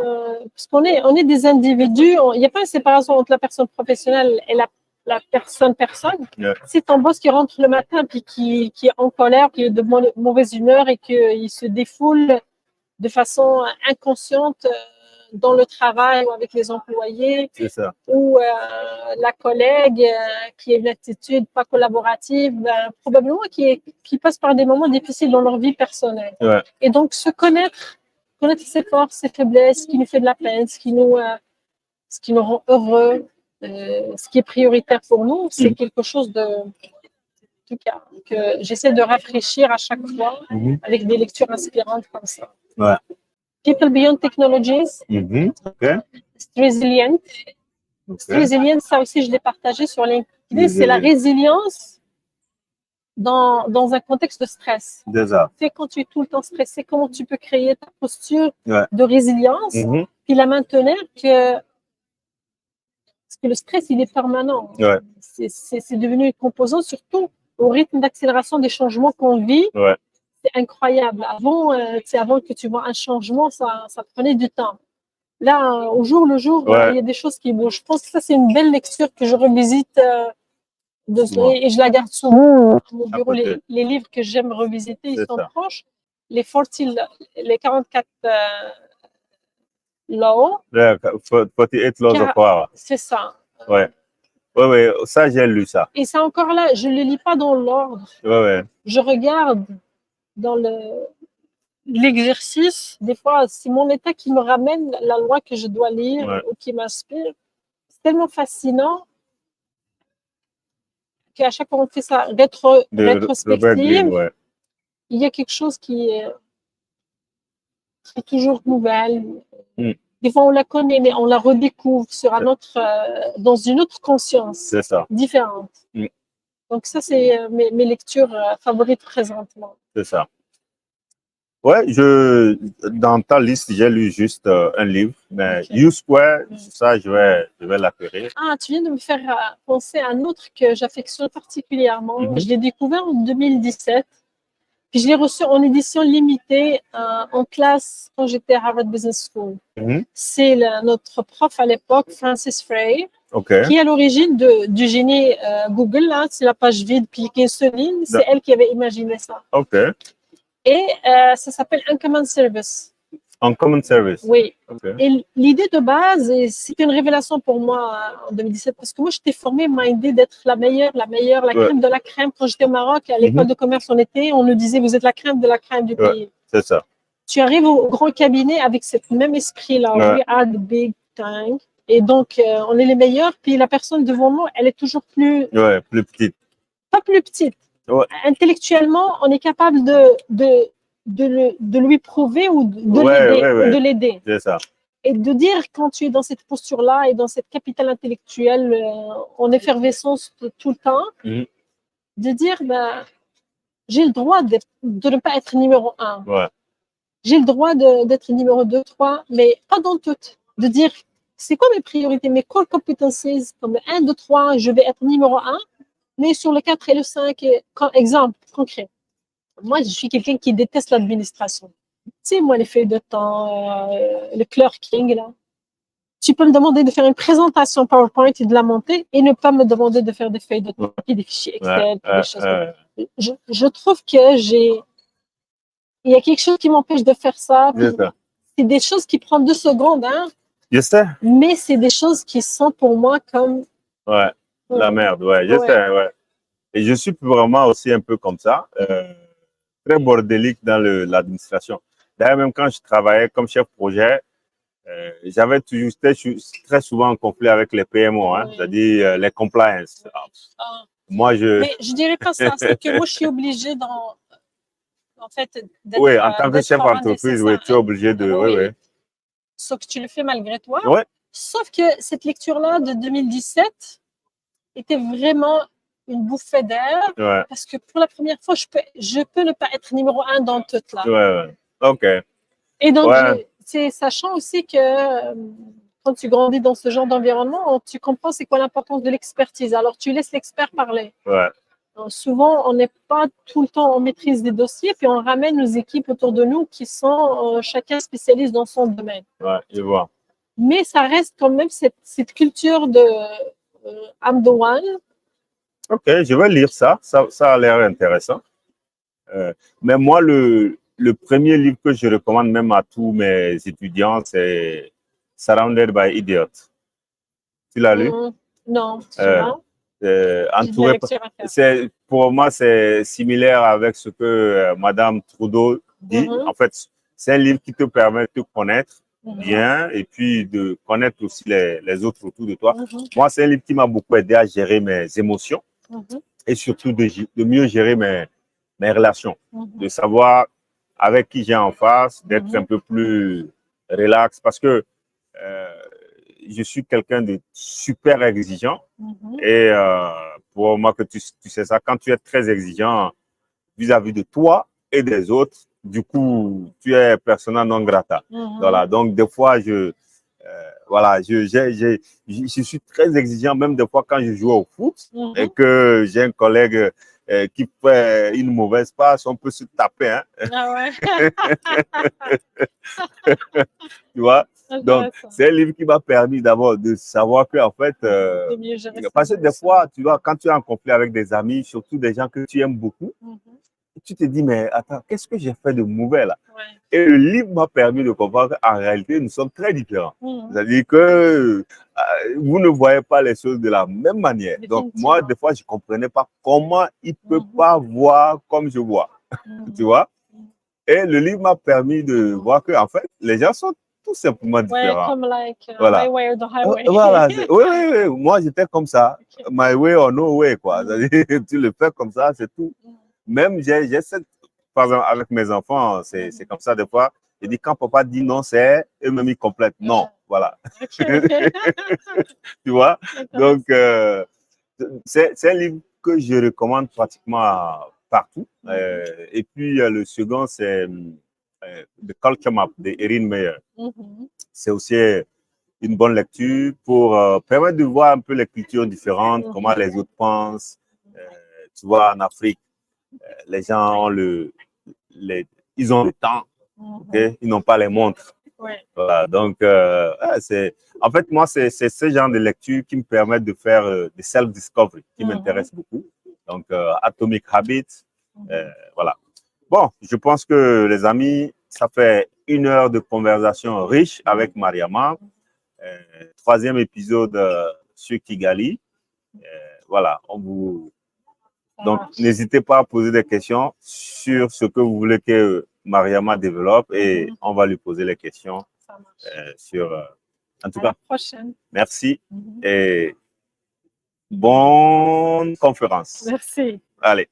parce qu'on est des individus, il n'y a pas une séparation entre la personne professionnelle et la personne. C'est ton boss qui rentre le matin puis qui est en colère, qui est de mauvaise humeur et qu'il se défoule de façon inconsciente dans le travail ou avec les employés, ou la collègue qui a une attitude pas collaborative, probablement qui passe par des moments difficiles dans leur vie personnelle. Et donc, connaître ses forces, ses faiblesses, ce qui nous fait de la peine, ce qui nous rend heureux, ce qui est prioritaire pour nous, c'est quelque chose en tout cas, que j'essaie de rafraîchir à chaque fois avec des lectures inspirantes comme ça. People Beyond Technologies. Resilient. Resilient, ça aussi, je l'ai partagé sur LinkedIn. C'est la résilience dans un contexte de stress. C'est quand tu es tout le temps stressé, comment tu peux créer ta posture de résilience, puis la maintenir parce que le stress, il est permanent. C'est devenu une composante, surtout au rythme d'accélération des changements qu'on vit. C'est incroyable. Avant que tu vois un changement, ça prenait du temps. Là, au jour le jour, il y a des choses qui bougent. Je pense que ça, c'est une belle lecture que je revisite et je la garde souvent à mon bureau. Les livres que j'aime revisiter, ils sont proches. Les 44 Law. 48 Laws of Power. C'est ça. Ouais. Ouais, ça, j'ai lu ça. Et c'est encore là, je ne le lis pas dans l'ordre. Ouais. Je regarde dans l'exercice. Des fois, c'est mon état qui me ramène la loi que je dois lire ou qui m'inspire. C'est tellement fascinant qu'à chaque fois qu'on fait sa rétrospective, il y a quelque chose qui est toujours nouvelle. Des fois, on la connaît, mais on la redécouvre dans une autre conscience différente. Donc, ça, c'est mes lectures favorites présentement. C'est ça. Ouais, dans ta liste, j'ai lu juste un livre, mais U-Square, ça, je vais l'acquérir. Ah, tu viens de me faire penser à un autre que j'affectionne particulièrement. Je l'ai découvert en 2017. Puis je l'ai reçu en édition limitée en classe quand j'étais à Harvard Business School. C'est notre prof à l'époque, Frances Frey, qui est à l'origine du génie Google. Là, c'est la page vide, cliquer sur ligne. C'est elle qui avait imaginé ça. Et ça s'appelle Uncommon Service. Uncommon Service. Oui. Et l'idée de base, c'était une révélation pour moi en 2017, parce que moi, j'étais formée, mindée d'être la meilleure, la crème de la crème. Quand j'étais au Maroc, à l'école de commerce, on nous disait, vous êtes la crème de la crème du pays. C'est ça. Tu arrives au grand cabinet avec ce même esprit-là. We are the big time. Et donc, on est les meilleurs. Puis la personne devant nous, elle est toujours plus petite. Pas plus petite. Intellectuellement, on est capable de lui prouver ou de l'aider. C'est ça. Et de dire, quand tu es dans cette posture-là et dans cette capitale intellectuelle en effervescence tout le temps, de dire, j'ai le droit de ne pas être numéro 1. J'ai le droit d'être numéro 2, 3, mais pas dans toutes. De dire, c'est quoi mes priorités, mes core competencies, comme le 1, 2, 3, je vais être numéro 1, mais sur le 4 et le 5, exemple concret. Moi, je suis quelqu'un qui déteste l'administration. Tu sais, moi, les feuilles de temps, le clerking, là. Tu peux me demander de faire une présentation PowerPoint et de la monter et ne pas me demander de faire des feuilles de temps et des fichiers Excel, des choses comme ça. Je trouve que il y a quelque chose qui m'empêche de faire ça. C'est des choses qui prennent 2 secondes, hein. Je sais. Mais c'est des choses qui sont pour moi comme... la merde, je sais, Et je suis vraiment aussi un peu comme ça. Très bordélique dans l'administration. D'ailleurs, même quand je travaillais comme chef projet, j'étais très souvent en conflit avec les PMO, c'est-à-dire les compliance. Mais je dirais pas ça, c'est que moi, je suis obligée en fait, d'être... en tant que chef d'entreprise, tu es obligé de... Sauf que tu le fais malgré toi. Sauf que cette lecture-là de 2017 était vraiment une bouffée d'air parce que pour la première fois, je peux ne pas être numéro 1 dans tout là. Et donc, sachant aussi que quand tu grandis dans ce genre d'environnement, tu comprends c'est quoi l'importance de l'expertise. Alors, tu laisses l'expert parler. Souvent, on n'est pas tout le temps en maîtrise des dossiers, puis on ramène nos équipes autour de nous qui sont chacun spécialiste dans son domaine. Je vois. Mais ça reste quand même cette culture de I'm the one. Je vais lire ça. Ça a l'air intéressant. Mais moi, le premier livre que je recommande même à tous mes étudiants, c'est Surrounded by Idiots. Tu l'as lu? Non. Pour moi, c'est similaire avec ce que Madame Trudeau dit. En fait, c'est un livre qui te permet de te connaître bien et puis de connaître aussi les autres autour de toi. Moi, c'est un livre qui m'a beaucoup aidé à gérer mes émotions et surtout de mieux gérer mes relations, de savoir avec qui j'ai en face, d'être un peu plus relax parce que je suis quelqu'un de super exigeant et pour moi que tu sais ça, quand tu es très exigeant vis-à-vis de toi et des autres, du coup, tu es persona non grata. Voilà, donc des fois, je suis très exigeant, même des fois quand je joue au foot et que j'ai un collègue qui fait une mauvaise passe, on peut se taper. Hein? Ah ouais. Tu vois? Donc, c'est un livre qui m'a permis d'abord de savoir que, en fait, parce que des fois, tu vois, quand tu es en conflit avec des amis, surtout des gens que tu aimes beaucoup, tu te dis, mais attends, qu'est-ce que j'ai fait de mauvais là? Ouais. Et le livre m'a permis de comprendre qu'en réalité, nous sommes très différents. C'est-à-dire que vous ne voyez pas les choses de la même manière. Donc, moi, des fois, je ne comprenais pas comment il ne peut pas voir comme je vois. Tu vois? Et le livre m'a permis de voir que, en fait, les gens sont tout simplement différents. Ouais, comme like voilà. my way or the highway. Voilà. Oui, oui, oui. Moi, j'étais comme ça. Okay. My way or no way, quoi. Tu le fais comme ça, c'est tout. Même, j'ai cette... Par exemple, avec mes enfants, c'est comme ça des fois. Je dis, quand papa dit non, c'est eux-mêmes, ils complètent. Non, voilà. Okay. Tu vois? Donc, c'est un livre que je recommande pratiquement partout. Et puis, le second, c'est The Culture Map de Erin Meyer. C'est aussi une bonne lecture pour permettre de voir un peu les cultures différentes, comment les autres pensent. Tu vois, en Afrique, les gens ont ils ont le temps, okay? Ils n'ont pas les montres. Ouais. Voilà, donc, en fait, moi, c'est ce genre de lecture qui me permet de faire des self-discovery, qui m'intéresse beaucoup. Donc, Atomic Habits, voilà. Bon, je pense que les amis, ça fait 1 heure de conversation riche avec Mariama. 3e épisode sur Kigali. Voilà, donc, n'hésitez pas à poser des questions sur ce que vous voulez que Mariama développe et on va lui poser les questions sur... en tout cas, à la prochaine. Merci et bonne conférence. Merci. Allez.